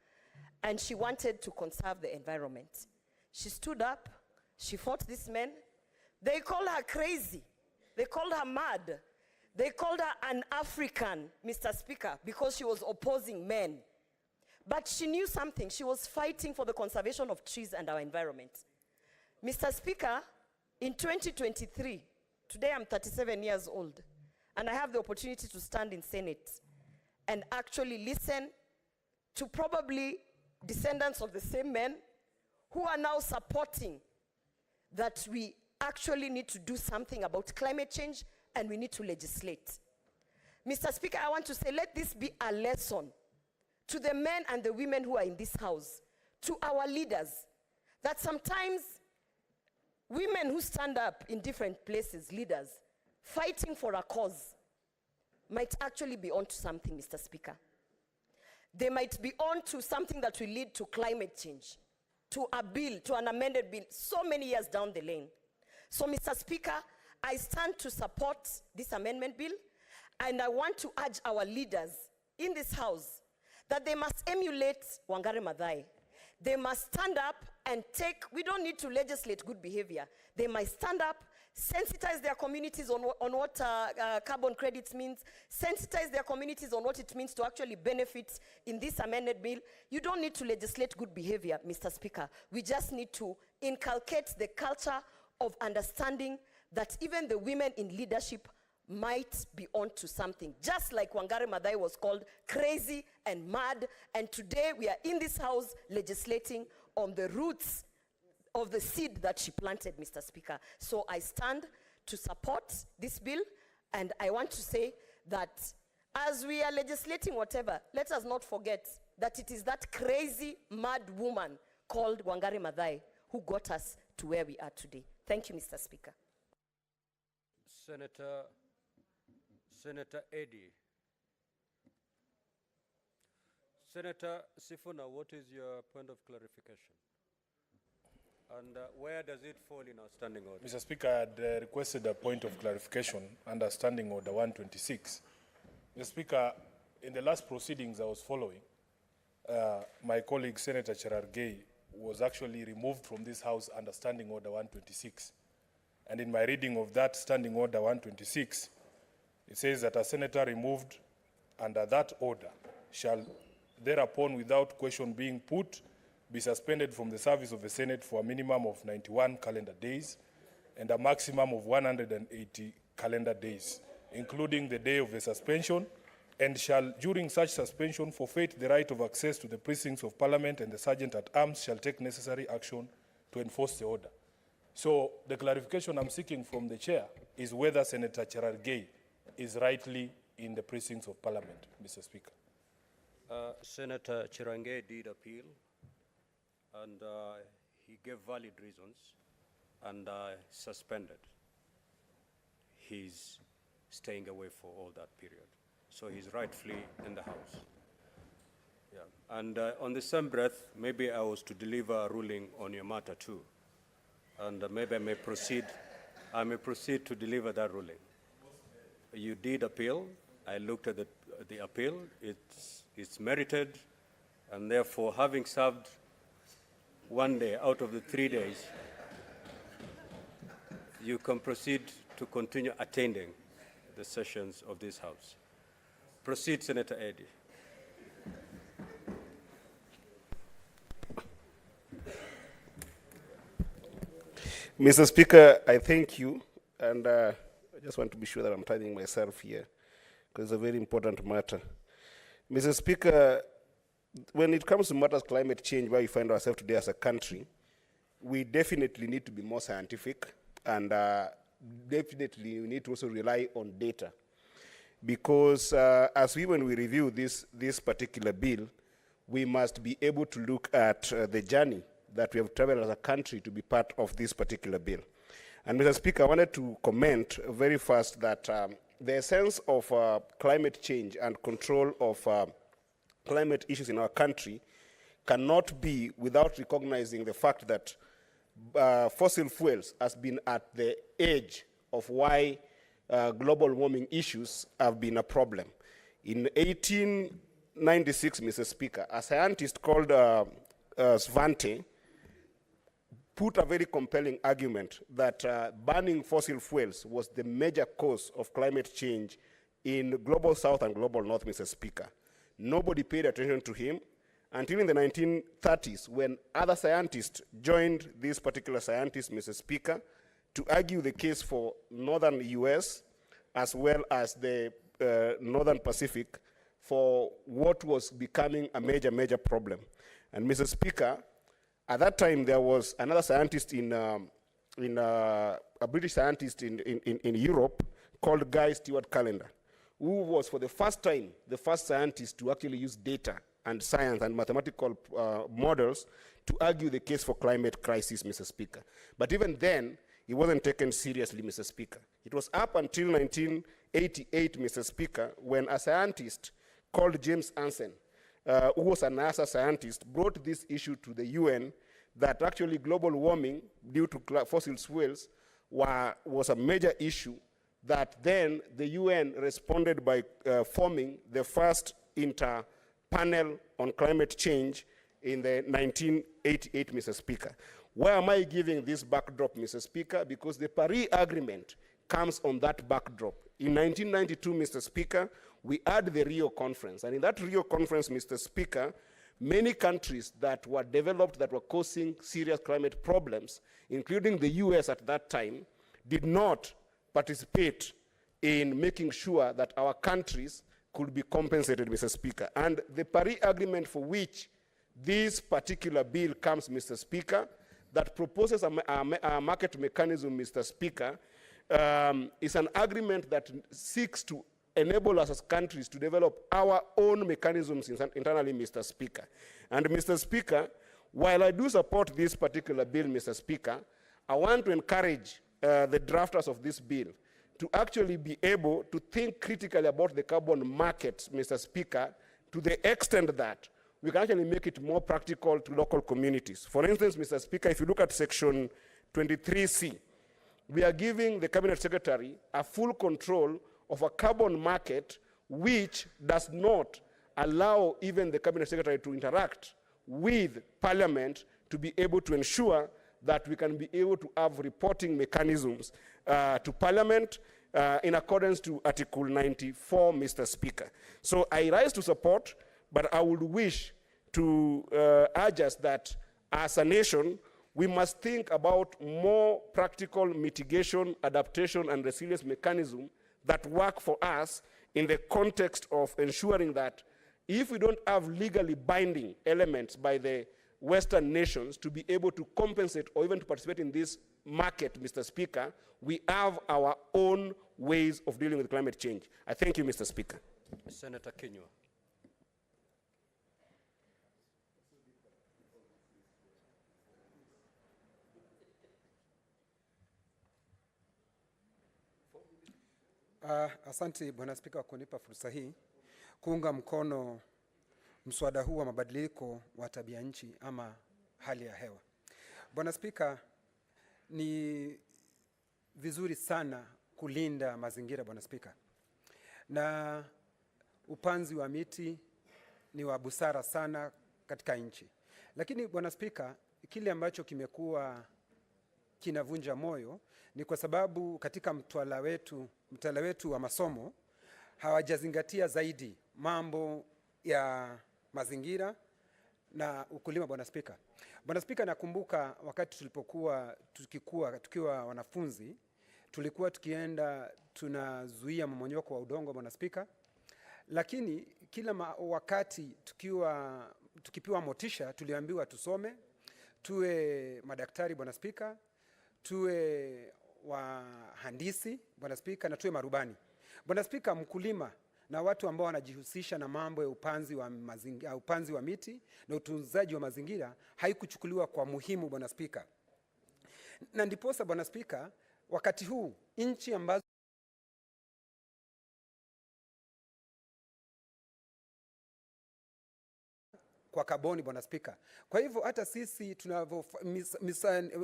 and she wanted to conserve the environment. She stood up, she fought these men. They called her crazy. They called her mad. They called her an African, Mr. Speaker, because she was opposing men. But she knew something. She was fighting for the conservation of trees and our environment. Mr. Speaker, in 2023, today I'm 37 years old, and I have the opportunity to stand in Senate and actually listen to probably descendants of the same men who are now supporting that we actually need to do something about climate change and we need to legislate. Mr. Speaker, I want to say, let this be a lesson to the men and the women who are in this house, to our leaders, that sometimes women who stand up in different places, leaders, fighting for a cause, might actually be onto something, Mr. Speaker. they might be on to something that will lead to climate change, to a bill, to an amended bill, so many years down the lane. So, Mr. Speaker, I stand to support this amendment bill, and I want to urge our leaders in this House that they must emulate Wangari Maathai. They must stand up and we don't need to legislate good behavior. They must stand up, sensitize their communities on what carbon credits means, sensitize their communities on what it means to actually benefit in this amended bill. You don't need to legislate good behavior, Mr. Speaker. We just need to inculcate the culture of understanding that even the women in leadership might be onto something. Just like Wangari Maathai was called crazy and mad, and today we are in this House legislating on the roots of the seed that she planted, Mr. Speaker. So I stand to support this bill, and I want to say that as we are legislating whatever, let us not forget that it is that crazy, mad woman called Wangari Maathai who got us to where we are today. Thank you, Mr. Speaker. Senator Eddy. Senator Sifuna, what is your point of clarification? And where does it fall in our standing order? Mr. Speaker, I had requested a point of clarification under Standing Order 126. Mr. Speaker, in the last proceedings I was following, my colleague Senator Cherargei was actually removed from this House under Standing Order 126. And in my reading of that Standing Order 126, it says that a senator removed under that order shall thereupon, without question being put, be suspended from the service of the Senate for a minimum of 91 calendar days and a maximum of 180 calendar days, including the day of the suspension, and shall, during such suspension, forfeit the right of access to the precincts of Parliament, and the Sergeant at Arms shall take necessary action to enforce the order. So the clarification I'm seeking from the chair is whether Senator Cherargei is rightly in the precincts of Parliament, Mr. Speaker. Senator Cherargei did appeal, and he gave valid reasons, and suspended. He's staying away for all that period. So he's rightfully in the House. Yeah. And on the same breath, maybe I was to deliver a ruling on your matter too. And maybe I may proceed to deliver that ruling. You did appeal. I looked at the appeal. It's merited, and therefore, having served 1 day out of the 3 days, you can proceed to continue attending the sessions of this House. Proceed, Senator Eddy. Mr. Speaker, I thank you, and I just want to be sure that I'm timing myself here, because it's a very important matter. Mr. Speaker, when it comes to matters of climate change, where we find ourselves today as a country, we definitely need to be more scientific, and definitely we need to also rely on data. Because when we review this particular bill, we must be able to look at the journey that we have traveled as a country to be part of this particular bill. And Mr. Speaker, I wanted to comment very fast that the essence of climate change and control of climate issues in our country cannot be without recognizing the fact that fossil fuels has been at the edge of why global warming issues have been a problem. In 1896, Mr. Speaker, a scientist called Svante put a very compelling argument that burning fossil fuels was the major cause of climate change in global south and global north, Mr. Speaker. Nobody paid attention to him until in the 1930s, when other scientists joined this particular scientist, Mr. Speaker, to argue the case for northern US as well as the northern Pacific for what was becoming a major problem. And Mr. Speaker, at that time there was another scientist a British scientist in Europe called Guy Stewart Callender, who was for the first time the first scientist to actually use data and science and mathematical models to argue the case for climate crisis, Mr. Speaker. But even then, he wasn't taken seriously, Mr. Speaker. It was up until 1988, Mr. Speaker, when a scientist called James Hansen who was an NASA scientist, brought this issue to the UN that actually global warming due to fossil fuels was a major issue, that then the UN responded by forming the first inter-panel on climate change in the 1988, Mr. Speaker. Why am I giving this backdrop, Mr. Speaker? Because the Paris Agreement comes on that backdrop. In 1992, Mr. Speaker, we had the Rio Conference. And in that Rio Conference, Mr. Speaker, many countries that were developed that were causing serious climate problems, including the US at that time, did not participate in making sure that our countries could be compensated, Mr. Speaker. And the Paris Agreement, for which this particular bill comes, Mr. Speaker, that proposes a market mechanism, Mr. Speaker, is an agreement that seeks to enable us as countries to develop our own mechanisms internally, Mr. Speaker. And Mr. Speaker, while I do support this particular bill, Mr. Speaker, I want to encourage the drafters of this bill to actually be able to think critically about the carbon markets, Mr. Speaker, to the extent that we can actually make it more practical to local communities. For instance, Mr. Speaker, if you look at section 23C, we are giving the Cabinet Secretary a full control of a carbon market which does not allow even the Cabinet Secretary to interact with Parliament to be able to ensure that we can be able to have reporting mechanisms to Parliament in accordance to Article 94, Mr. Speaker. So I rise to support, but I would wish to urge us that as a nation, we must think about more practical mitigation, adaptation, and resilience mechanisms that work for us in the context of ensuring that if we don't have legally binding elements by the Western nations to be able to compensate or even to participate in this market, Mr. Speaker, we have our own ways of dealing with climate change. I thank you, Mr. Speaker. Senator Kinyua. Asante Bwana Spika kwa kunipa fursa hii kuunga mkono mswada huu wa mabadiliko wa tabia nchi ama hali ya hewa. Bwana Spika, ni vizuri sana kulinda mazingira, Bwana Spika. Na upanzi wa miti ni wa busara sana katika nchi. Lakini Bwana Spika, kile ambacho kimekuwa kinavunja moyo ni kwa sababu katika mtaala wetu wa masomo hawajazingatia zaidi mambo ya mazingira na ukulima, Bwana Spika. Bwana Spika, nakumbuka wakati tukiwa wanafunzi, tulikuwa tukienda tunazuia mmomonyoko wa udongo, Bwana Spika. Lakini kila wakati tukipewa motisha, tuliambiwa tusome, tuwe madaktari, Bwana Spika, tuwe wahandisi, Bwana Spika, na tuwe marubani. Bwana Spika, mkulima na watu ambao wanajihusisha na mambo ya upanzi wa miti na utunzaji wa mazingira haikuchukuliwa kwa muhimu, Bwana Spika. Na ndiposa, Bwana Spika, wakati huu nchi ambazo kwa kaboni, Bwana Spika. Kwa hivyo hata sisi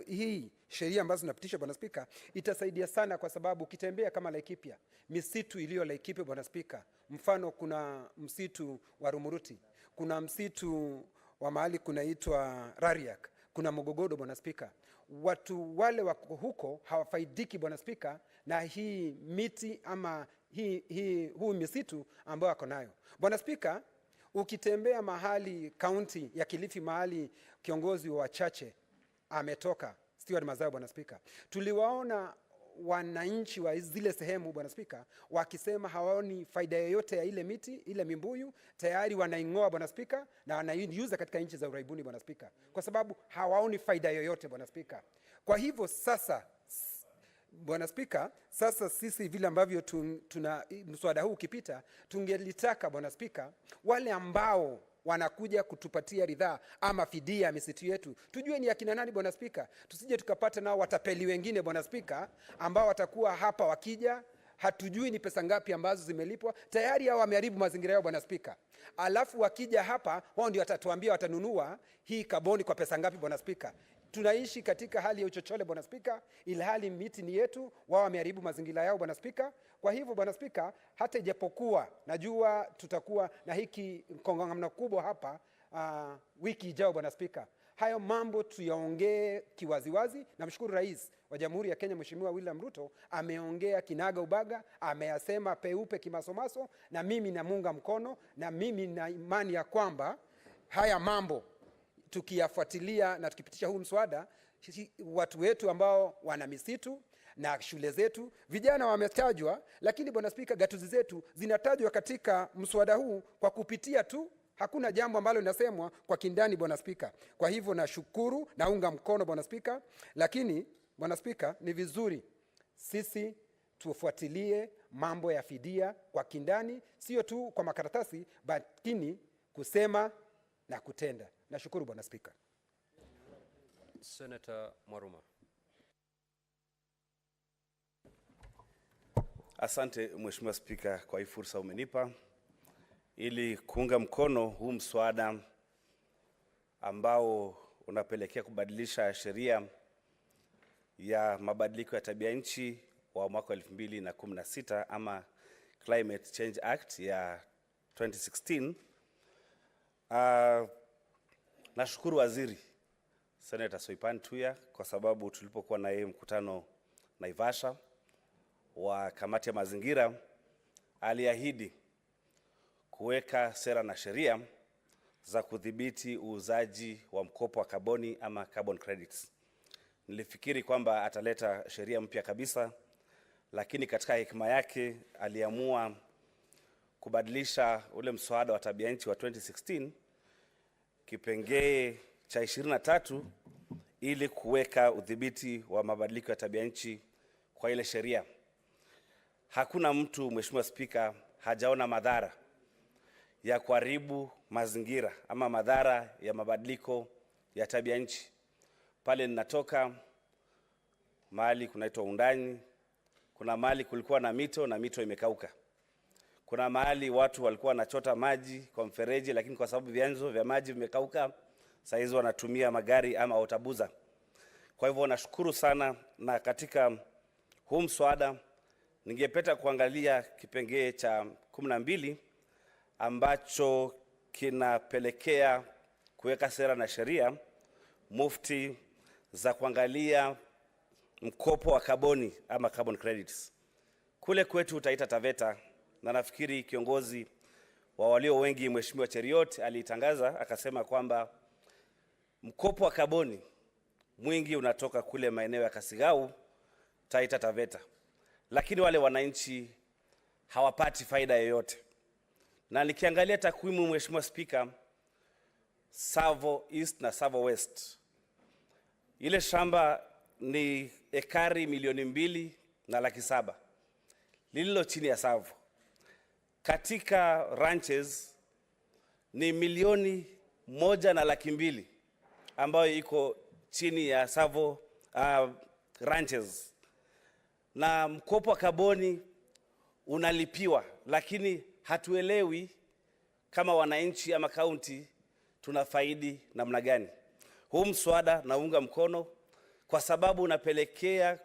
hii sheria ambazo tunapitisha, Bwana Spika, itasaidia sana, kwa sababu ukitembea kama Laikipia, misitu iliyo Laikipia, Bwana Spika, mfano kuna msitu wa Rumuruti, kuna msitu wa mahali kunaitwa Rariak, kuna Mogogodo, Bwana Spika. Watu wale wako huko hawafaidiki, Bwana Spika, na hii miti ama huu misitu ambayo wako nayo. Bwana Spika, ukitembea mahali kaunti ya Kilifi, mahali kiongozi wa Chache ametoka, Stewart Mazao, Bwana Spika, tuliwaona wananchi wa zile sehemu, Bwana Spika, wakisema hawaoni faida yoyote ya ile miti, ile mimbuyu, tayari wanaingoa, Bwana Spika, na wanaiuza katika nchi za uraibuni, Bwana Spika, kwa sababu hawaoni faida yoyote, Bwana Spika. Kwa hivyo sasa, Bwana Spika, sasa sisi vile ambavyo tuna mswada huu ukipita, tungelitaka, Bwana Spika, wale ambao wanakuja kutupatia ridhaa ama fidia ya misitu yetu, tujue ni akina nani, Bwana Spika. Tusije tukapata nao watapeli wengine, Bwana Spika, ambao watakuwa hapa wakija hatujui ni pesa ngapi ambazo zimelipwa. Tayari hao wameharibu mazingira yao Bwana Spika. Alafu wakija hapa wao ndio watatuambia watanunua hii kaboni kwa pesa ngapi Bwana Spika. Tunaishi katika hali ya uchochole Bwana Spika, ilhali miti ni yetu, wao wameharibu mazingira yao Bwana Spika. Kwa hivyo Bwana Spika, hata ijapokuwa najua tutakuwa na hiki kongamano kubwa hapa wiki ijayo Bwana Spika, hayo mambo tuyaongee kiwaziwazi. Namshukuru Rais wa Jamhuri ya Kenya Mheshimiwa William Ruto ameongea kinaga ubaga, ameyasema peupe kimasomaso, na mimi namunga mkono, na mimi na imani ya kwamba haya mambo tukiyafuatilia na tukipitisha huu mswada, watu wetu ambao wana misitu na shule zetu, vijana wametajwa, lakini Bwana Spika, gatuzi zetu zinatajwa katika mswada huu kwa kupitia tu. Hakuna jambo ambalo linasemwa kwa kindani Bwana Spika. Kwa hivyo nashukuru, naunga mkono Bwana Spika, lakini Bwana Spika, ni vizuri sisi tufuatilie mambo ya fidia kwa kindani, sio tu kwa makaratasi, lakini kusema na kutenda. Nashukuru Bwana Spika. Senator Mwaruma. Asante Mheshimiwa Spika kwa hii fursa umenipa ili kuunga mkono huu mswada ambao unapelekea kubadilisha sheria ya mabadiliko ya tabia nchi wa mwaka 2016 ama Climate Change Act ya 2016. Nashukuru Waziri Senator Soipan Tuya kwa sababu tulipokuwa na yeye mkutano Naivasha wa kamati ya mazingira aliahidi kuweka sera na sheria za kudhibiti uuzaji wa mkopo wa kaboni ama carbon credits. Nilifikiri kwamba ataleta sheria mpya kabisa, lakini katika hekima yake aliamua kubadilisha ule mswada wa tabia nchi wa 2016 kipengee cha 23 ili kuweka udhibiti wa mabadiliko ya tabia nchi kwa ile sheria. Hakuna mtu Mheshimiwa Spika hajaona madhara ya kuharibu mazingira ama madhara ya mabadiliko ya tabia nchi. Pale ninatoka mahali kunaitwa Undani, kuna mahali kulikuwa na mito na mito imekauka. Kuna mahali watu walikuwa wanachota maji kwa mfereji, lakini kwa sababu vyanzo vya maji vimekauka, sasa hizo wanatumia magari ama otabuza. Kwa hivyo nashukuru sana, na katika huu mswada ningependa kuangalia kipengee cha 12 ambacho kinapelekea kuweka sera na sheria mufti za kuangalia mkopo wa kaboni ama carbon credits. Kule kwetu Taita Taveta, na nafikiri kiongozi wa walio wengi Mheshimiwa Cheriot alitangaza akasema kwamba mkopo wa kaboni mwingi unatoka kule maeneo ya Kasigau, Taita Taveta, lakini wale wananchi hawapati faida yoyote. Na nikiangalia takwimu Mheshimiwa Spika, Savo East na Savo West, ile shamba ni ekari 2,700,000 lililo chini ya Savo. Katika ranches ni 1,200,000 ambayo iko chini ya Savo ranches. Na mkopo wa kaboni unalipiwa, lakini hatuelewi kama wananchi ama kaunti tunafaidi namna gani. Huu mswada naunga mkono kwa sababu unapelekea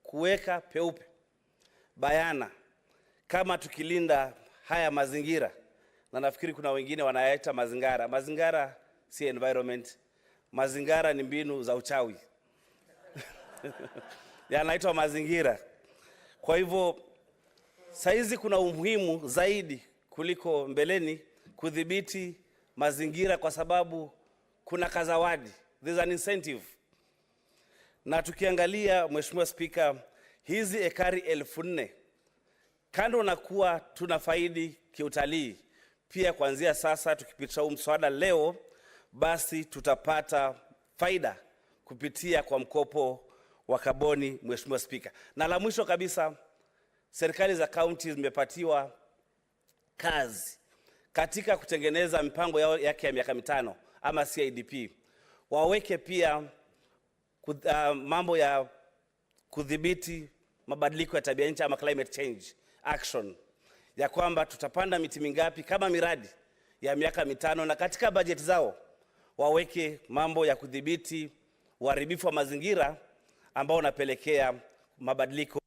kuweka peupe bayana kama tukilinda haya mazingira, na nafikiri kuna wengine wanayaita mazingara. Mazingara si environment, mazingara ni mbinu za uchawi yanaitwa mazingira. Kwa hivyo saizi kuna umuhimu zaidi kuliko mbeleni kudhibiti mazingira, kwa sababu kuna kazawadi, there's an incentive. Na tukiangalia Mheshimiwa Spika, hizi ekari 4,000 kando na kuwa tunafaidi kiutalii, pia kuanzia sasa tukipitisha huu mswada leo, basi tutapata faida kupitia kwa mkopo wa kaboni Mheshimiwa Spika. Na la mwisho kabisa, serikali za kaunti zimepatiwa kazi katika kutengeneza mipango yake ya miaka 5 ama CIDP. Waweke pia mambo ya kudhibiti mabadiliko ya tabia nchi ama climate change action, ya kwamba tutapanda miti mingapi kama miradi ya miaka 5, na katika bajeti zao waweke mambo ya kudhibiti uharibifu wa mazingira ambao unapelekea mabadiliko.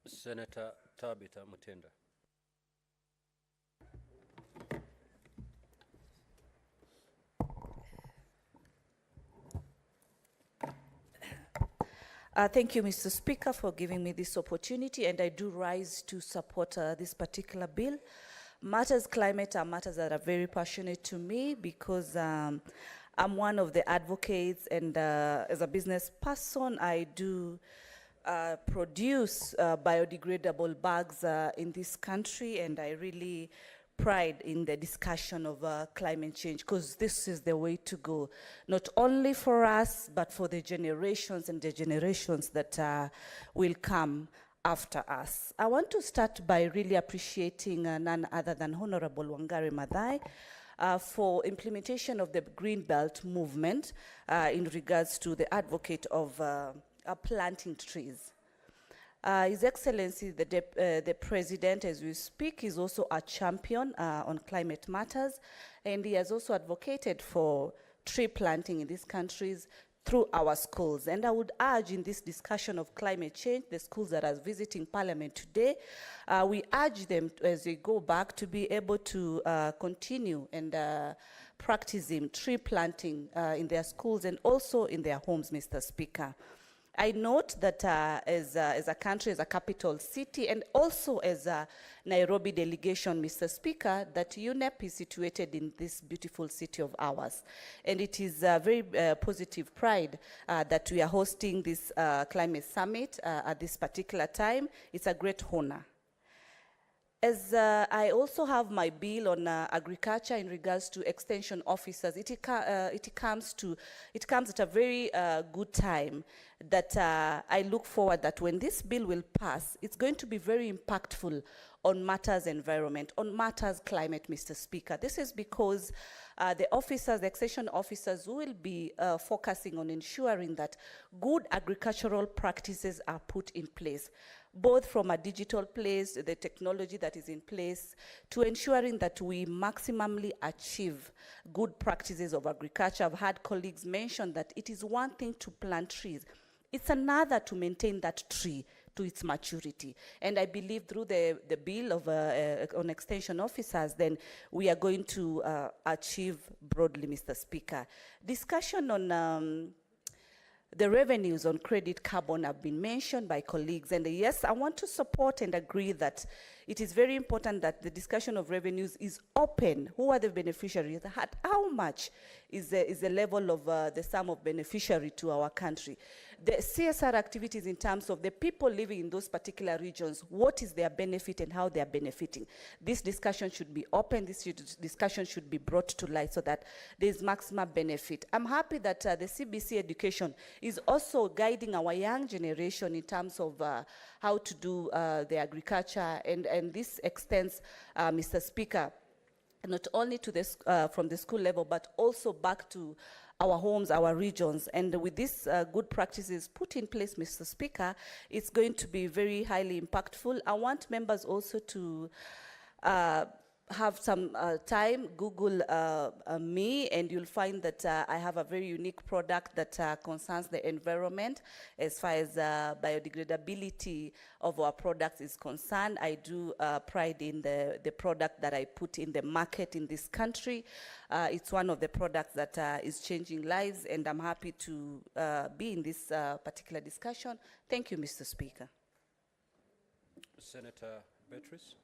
Senator Tabitha Mutenda. Thank you, Mr. Speaker, for giving me this opportunity, and I do rise to support this particular bill. Matters climate are matters that are very passionate to me because I'm one of the advocates, and as a business person, I do produce biodegradable bags in this country, and I really pride in the discussion of climate change, because this is the way to go, not only for us, but for the generations and the generations that will come after us. I want to start by really appreciating none other than Honorable Wangari Maathai for implementation of the Green Belt movement in regards to the advocate of planting trees. His Excellency, the President, as we speak, is also a champion on climate matters, and he has also advocated for tree planting in these countries through our schools. And I would urge in this discussion of climate change, the schools that are visiting Parliament today, we urge them, as they go back, to be able to continue and practicing tree planting in their schools and also in their homes, Mr. Speaker. I note that as a country, as a capital city, and also as a Nairobi delegation, Mr. Speaker, that UNEP is situated in this beautiful city of ours. And it is a very positive pride that we are hosting this climate summit at this particular time. It's a great honor. As I also have my bill on agriculture in regards to extension officers, it comes at a very good time that I look forward that when this bill will pass, it's going to be very impactful on matters environment, on matters climate, Mr. Speaker. This is because the officers, the extension officers, will be focusing on ensuring that good agricultural practices are put in place, both from a digital place, the technology that is in place, to ensuring that we maximally achieve good practices of agriculture. I've had colleagues mention that it is one thing to plant trees. It's another to maintain that tree to its maturity. And I believe through the bill of on extension officers, then we are going to achieve broadly, Mr. Speaker. Discussion on the revenues on credit carbon have been mentioned by colleagues, and yes, I want to support and agree that it is very important that the discussion of revenues is open. Who are the beneficiaries? How much is the level of the sum of beneficiary to our country? The CSR activities in terms of the people living in those particular regions, what is their benefit and how they are benefiting? This discussion should be open, this discussion should be brought to light so that there is maximum benefit. I'm happy that the CBC education is also guiding our young generation in terms of how to do the agriculture, and this extends, Mr. Speaker, not only to this, from the school level, but also back to our homes, our regions. And with these good practices put in place, Mr. Speaker, it's going to be very highly impactful. I want members also to have some time, Google me, and you'll find that I have a very unique product that concerns the environment as far as biodegradability of our products is concerned. I do pride in the product that I put in the market in this country. It's one of the products that is changing lives, and I'm happy to be in this particular discussion. Thank you, Mr. Speaker. Senator Beatrice.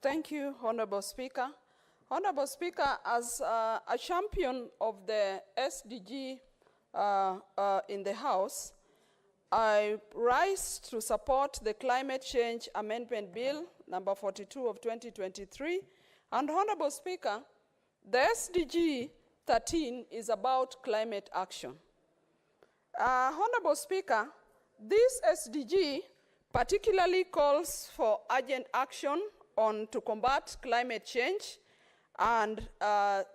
Thank you, Honorable Speaker. Honorable Speaker, as a champion of the SDG in the House, I rise to support the Climate Change Amendment Bill, number 42 of 2023. And Honorable Speaker, the SDG 13 is about climate action. Honorable Speaker, this SDG particularly calls for urgent action to combat climate change and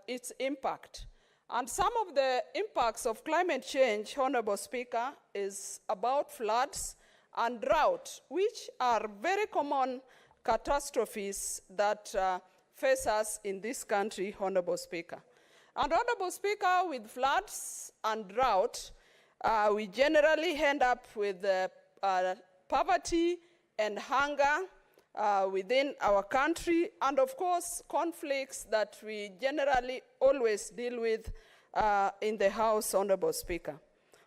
its impact. And some of the impacts of climate change, Honorable Speaker, is about floods and drought, which are very common catastrophes that face us in this country, Honorable Speaker. And Honorable Speaker, with floods and drought, we generally end up with poverty and hunger within our country, and of course, conflicts that we generally always deal with in the House, Honorable Speaker.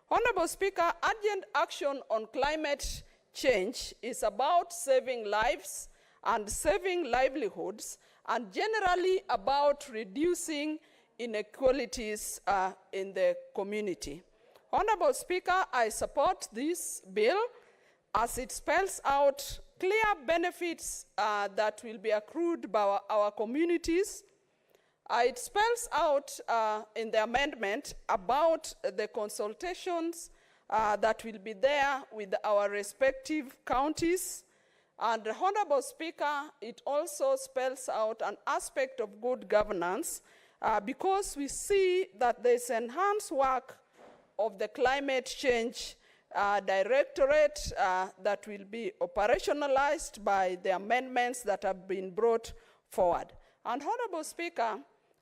Honorable Speaker, urgent action on climate change is about saving lives and saving livelihoods, and generally about reducing inequalities in the community. Honorable Speaker, I support this bill as it spells out clear benefits that will be accrued by our communities. It spells out in the amendment about the consultations that will be there with our respective counties. And Honorable Speaker, it also spells out an aspect of good governance because we see that there's enhanced work of the climate change directorate that will be operationalized by the amendments that have been brought forward. And Honorable Speaker,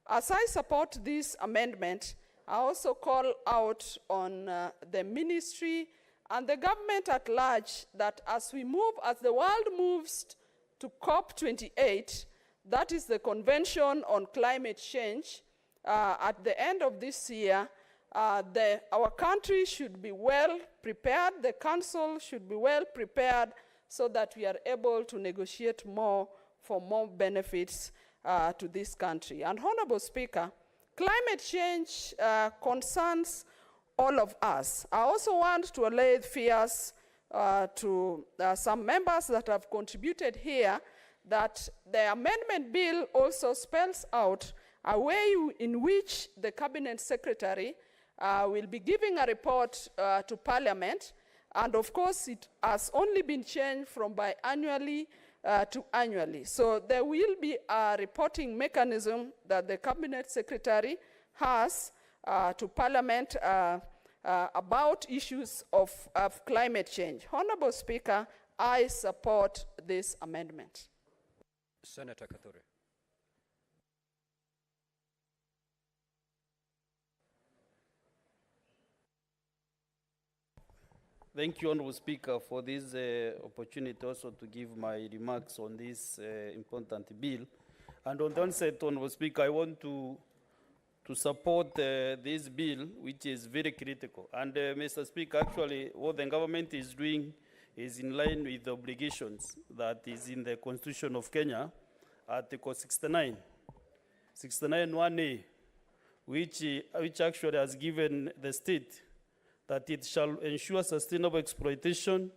as I support this amendment, I also call out on the ministry and the government at large that as the world moves to COP28, that is the Convention on Climate Change, at the end of this year, our country should be well prepared, the council should be well prepared so that we are able to negotiate more for more benefits to this country. And Honorable Speaker, climate change concerns all of us. I also want to allay fears to some members that have contributed here that the amendment bill also spells out a way in which the Cabinet Secretary will be giving a report to Parliament, and of course it has only been changed from biannually to annually. So there will be a reporting mechanism that the Cabinet Secretary has to Parliament about issues of climate change. Honorable Speaker, I support this amendment. Senator Kathure. Thank you, Honorable Speaker, for this opportunity also to give my remarks on this important bill. And on the onset, Honorable Speaker, I want to support this bill, which is very critical. And Mr. Speaker, actually, what the government is doing is in line with the obligations that is in the Constitution of Kenya, Article 69, 1A, which actually has given the state that it shall ensure sustainable exploitation,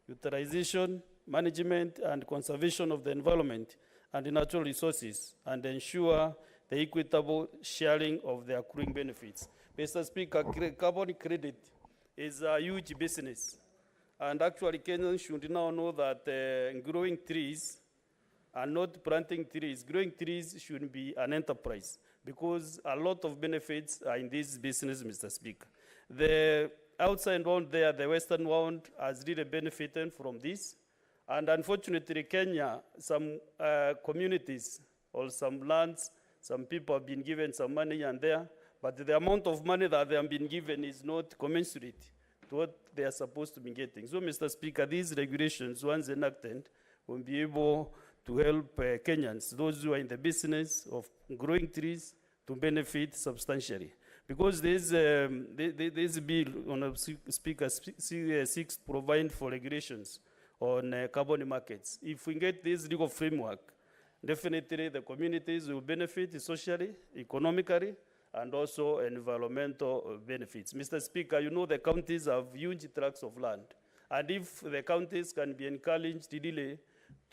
utilization, management, and conservation of the environment and the natural resources, and ensure the equitable sharing of the accruing benefits. Mr. Speaker, carbon credit is a huge business. And actually, Kenyans should now know that growing trees and not planting trees, growing trees should be an enterprise because a lot of benefits are in this business, Mr. Speaker. The outside world there, the Western world, has really benefited from this. And unfortunately, Kenya, some communities or some lands, some people have been given some money and there, but the amount of money that they have been given is not commensurate to what they are supposed to be getting. So, Mr. Speaker, these regulations, once enacted, will be able to help Kenyans, those who are in the business of growing trees, to benefit substantially. Because this bill, Honorable Speaker, seeks to provide for regulations on carbon markets. If we get this legal framework, definitely the communities will benefit socially, economically, and also environmental benefits. Mr. Speaker, you know the counties have huge tracts of land. And if the counties can be encouraged really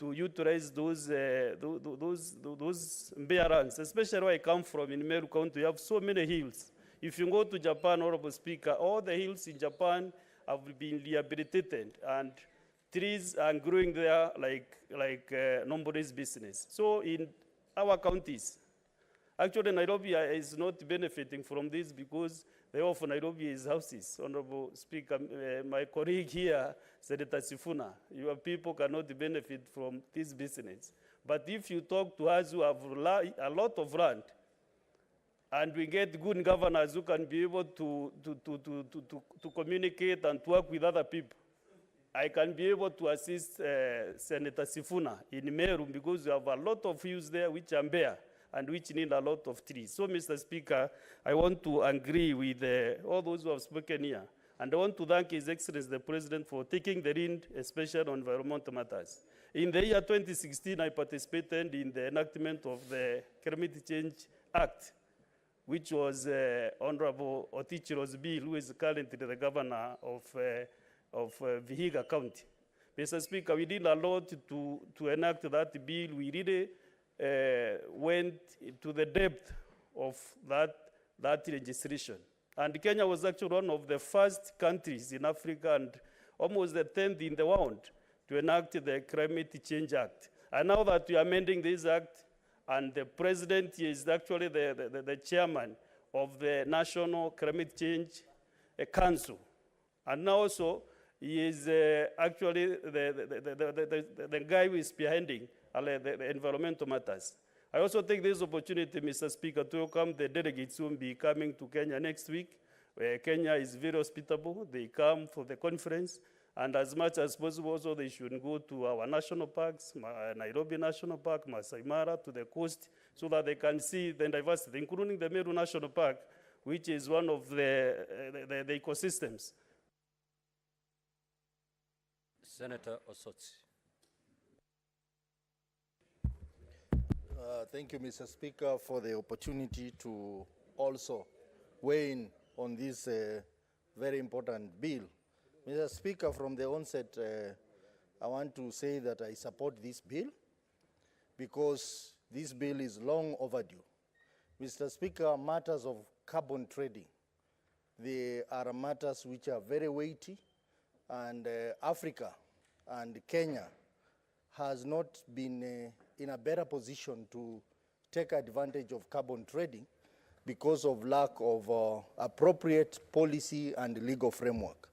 to utilize those bare lands, especially where I come from in Meru County, we have so many hills. If you go to Japan, Honorable Speaker, all the hills in Japan have been rehabilitated, and trees are growing there like nobody's business. So in our counties, Actually, Nairobi is not benefiting from this because the whole of Nairobi is houses. Honorable Speaker, my colleague here, Senator Sifuna, your people cannot benefit from this business. But if you talk to us who have a lot of land, and we get good governors who can be able to communicate and to work with other people, I can be able to assist Senator Sifuna in Meru because we have a lot of views there which are bare and which need a lot of trees. So, Mr. Speaker, I want to agree with all those who have spoken here. And I want to thank His Excellency the President for taking the lead, especially on environmental matters. In the year 2016, I participated in the enactment of the Climate Change Act, which was Honorable Otichiro's bill, who is currently the governor of Vihiga County. Mr. Speaker, we did a lot to enact that bill. We really went to the depth of that legislation. And Kenya was actually one of the first countries in Africa and almost the 10th in the world to enact the Climate Change Act. And now that we are amending this act, and the president is actually the chairman of the National Climate Change Council. And now also, he is actually the guy who is spearheading the environmental matters. I also take this opportunity, Mr. Speaker, to welcome the delegates who will be coming to Kenya next week. Kenya is very hospitable. They come for the conference. And as much as possible, also they should go to our national parks, Nairobi National Park, Masai Mara, to the coast, so that they can see the diversity, including the Meru National Park, which is one of the ecosystems. Senator Osotsi. Thank you, Mr. Speaker, for the opportunity to also weigh in on this very important bill. Mr. Speaker, from the onset, I want to say that I support this bill because this bill is long overdue. Mr. Speaker, matters of carbon trading, they are matters which are very weighty, and Africa and Kenya has not been in a better position to take advantage of carbon trading because of lack of appropriate policy and legal framework.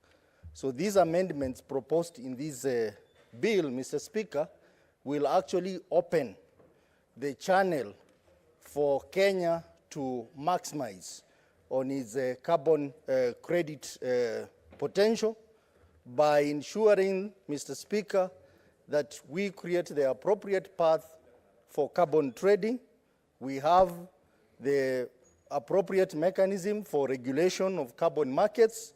So these amendments proposed in this bill, Mr. Speaker, will actually open the channel for Kenya to maximize on its carbon credit potential by ensuring, Mr. Speaker, that we create the appropriate path for carbon trading. We have the appropriate mechanism for regulation of carbon markets.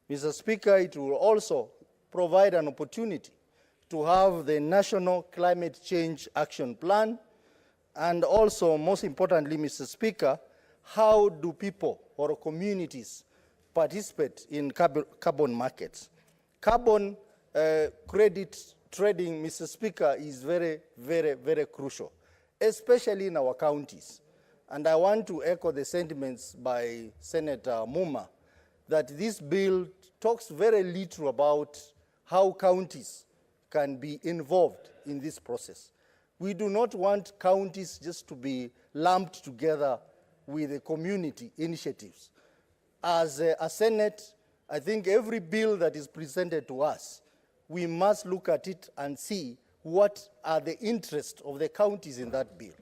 Mr. Speaker, it will also provide an opportunity to have the National Climate Change Action Plan, and also, most importantly, Mr. Speaker, how do people or communities participate in carbon markets? Carbon credit trading, Mr. Speaker, is very, very, very crucial, especially in our counties. And I want to echo the sentiments by Senator Muma that this bill talks very little about how counties can be involved in this process. We do not want counties just to be lumped together with the community initiatives. As a Senate, I think every bill that is presented to us, we must look at it and see what are the interests of the counties in that bill.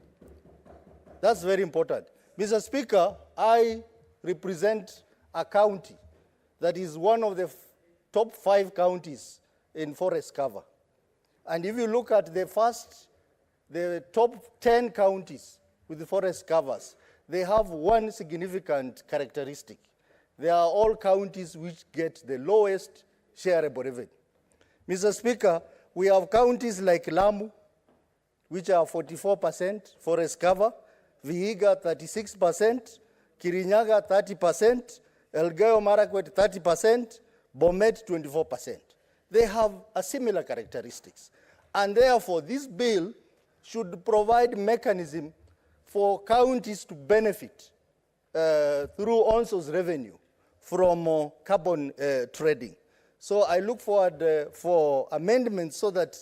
That's very important. Mr. Speaker, I represent a county that is one of the top 5 counties in forest cover. And if you look at the top 10 counties with the forest covers, they have one significant characteristic. They are all counties which get the lowest shareable revenue. Mr. Speaker, we have counties like Lamu, which are 44% forest cover, Vihiga 36%, Kirinyaga 30%, Elgeyo Marakwet 30%, Bomet 24%. They have a similar characteristics. And therefore, this bill should provide mechanism for counties to benefit through ONSO's revenue from carbon trading. So I look forward for amendments so that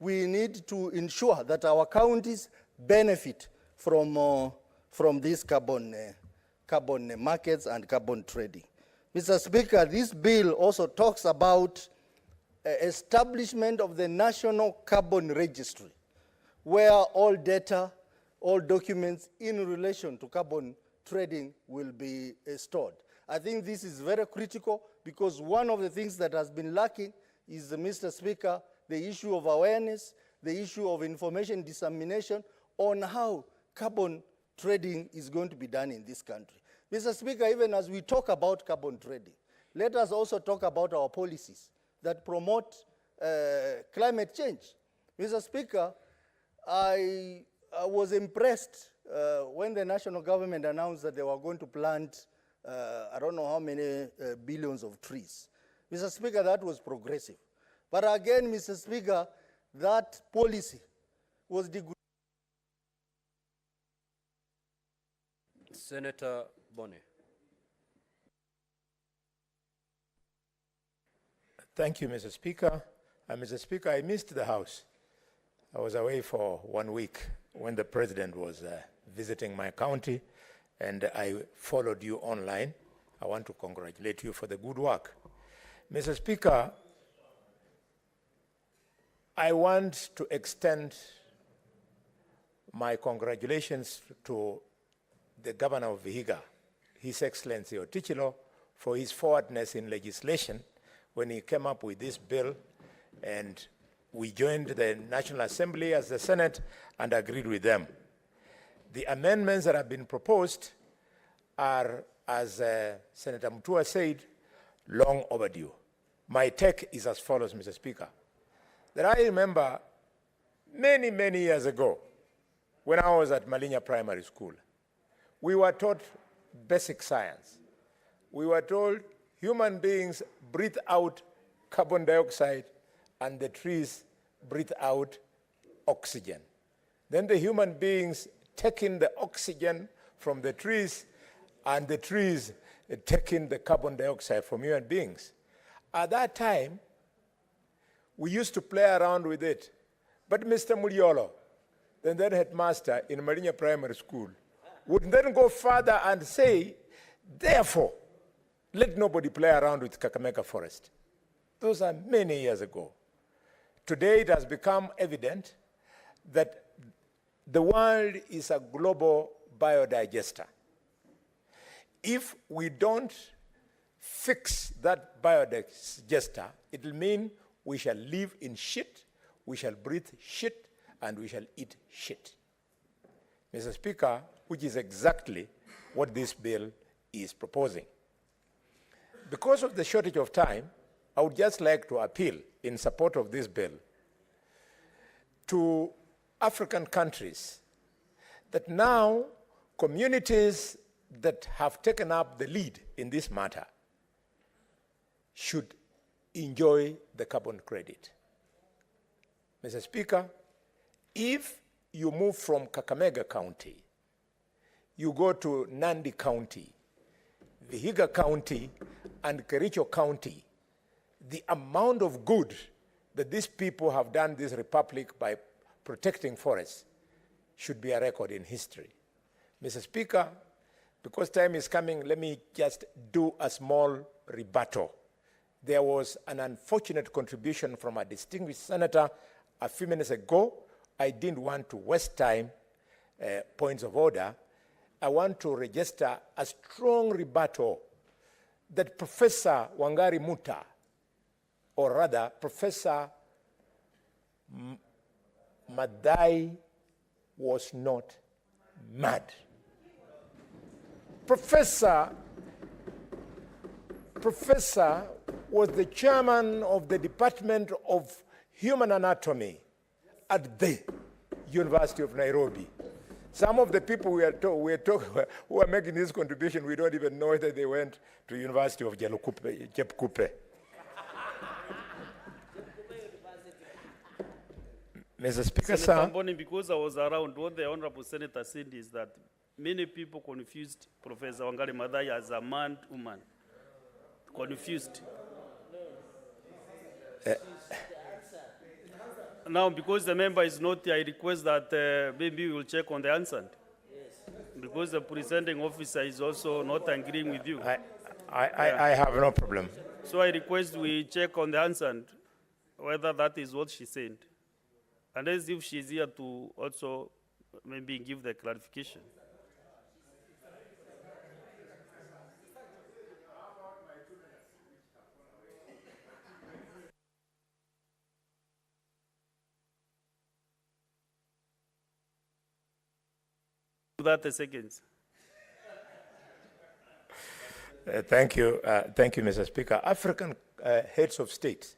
we need to ensure that our counties benefit from from these carbon markets and carbon trading. Mr. Speaker, this bill also talks about establishment of the National Carbon Registry, where all data, all documents in relation to carbon trading will be stored. I think this is very critical because one of the things that has been lacking is, Mr. Speaker, the issue of awareness, the issue of information dissemination on how carbon trading is going to be done in this country. Mr. Speaker, even as we talk about carbon trading, let us also talk about our policies that promote climate change. Mr. Speaker, I was impressed when the national government announced that they were going to plant I don't know how many billions of trees. Mr. Speaker, that was progressive. But again, Mr. Speaker, that policy was Senator Boni. Thank you, Mr. Speaker. Mr. Speaker, I missed the House. I was away for 1 week when the President was visiting my county, and I followed you online. I want to congratulate you for the good work. Mr. Speaker, I want to extend my congratulations to the Governor of Vihiga, His Excellency Otichilo, for his forwardness in legislation when he came up with this bill, and we joined the National Assembly as the Senate and agreed with them. The amendments that have been proposed are, as Senator Mutua said, long overdue. My take is as follows, Mr. Speaker. That I remember many, many years ago, when I was at Malinya Primary School, we were taught basic science. We were told human beings breathe out carbon dioxide and the trees breathe out oxygen. Then the human beings take in the oxygen from the trees, and the trees take in the carbon dioxide from human beings. At that time, we used to play around with it. But Mr. Muriolo, the then headmaster in Malinya Primary School, would then go further and say, therefore, let nobody play around with Kakamega Forest. Those are many years ago. Today it has become evident that the world is a global biodigester. If we don't fix that biodigester, it will mean we shall live in shit, we shall breathe shit, and we shall eat shit. Mr. Speaker, which is exactly what this bill is proposing. Because of the shortage of time, I would just like to appeal in support of this bill to African countries that now communities that have taken up the lead in this matter should enjoy the carbon credit. Mr. Speaker, if you move from Kakamega County, you go to Nandi County, Vihiga County, and Kericho County, the amount of good that these people have done this republic by protecting forests should be a record in history. Mr. Speaker, because time is coming, let me just do a small rebuttal. There was an unfortunate contribution from a distinguished senator a few minutes ago. I didn't want to waste time, points of order. I want to register a strong rebuttal that Professor Wangari Muta, or rather Professor Madai, was not mad. Professor was the chairman of the Department of Human Anatomy at the University of Nairobi. Some of the people who are making this contribution, we don't even know whether they went to University of Jepkupe. Mr. Speaker, Senator Mboni, because I was around, what the Honorable Senator said is that many people confused Professor Wangari Maathai as a man-woman. Confused. Now, because the member is not here, I request that maybe we will check on the answer. Yes. because the presiding officer is also not agreeing with you. I have no problem. So I request we check on the answer and whether that is what she said. Unless if she's here to also maybe give the clarification. Do that a second. Thank you, Mr. Speaker. African heads of state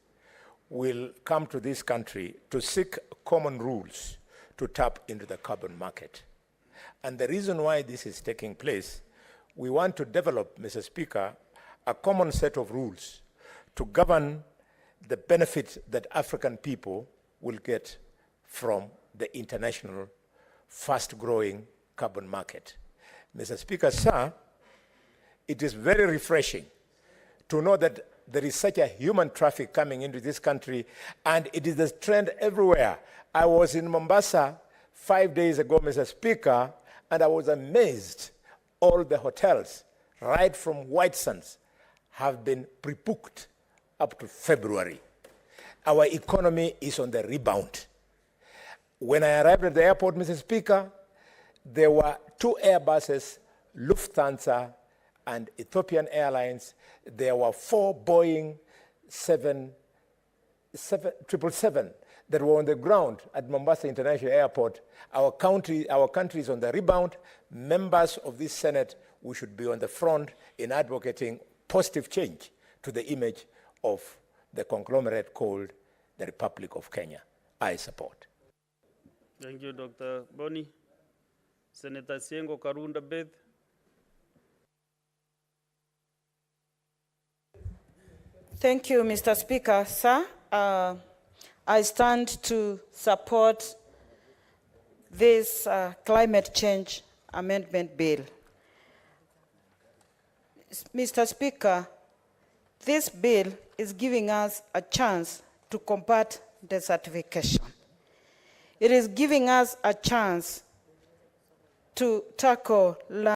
will come to this country to seek common rules to tap into the carbon market. And the reason why this is taking place, we want to develop, Mr. Speaker, a common set of rules to govern the benefit that African people will get from the international fast-growing carbon market. Mr. Speaker, sir, it is very refreshing to know that there is such a human traffic coming into this country, and it is the trend everywhere. I was in Mombasa 5 days ago, Mr. Speaker, and I was amazed. All the hotels, right from White Sands, have been pre-booked up to February. Our economy is on the rebound. When I arrived at the airport, Mr. Speaker, there were 2 Airbuses, Lufthansa, and Ethiopian Airlines. There were 4 Boeing 777 that were on the ground at Mombasa International Airport. Our country is on the rebound. Members of this Senate, we should be on the front in advocating positive change to the image of the conglomerate called the Republic of Kenya. I support. Thank you, Dr. Boni. Senator Siengo Karunda Beth. Thank you, Mr. Speaker. Sir, I stand to support this climate change amendment bill. Mr. Speaker, this bill is giving us a chance to combat desertification. It is giving us a chance to tackle land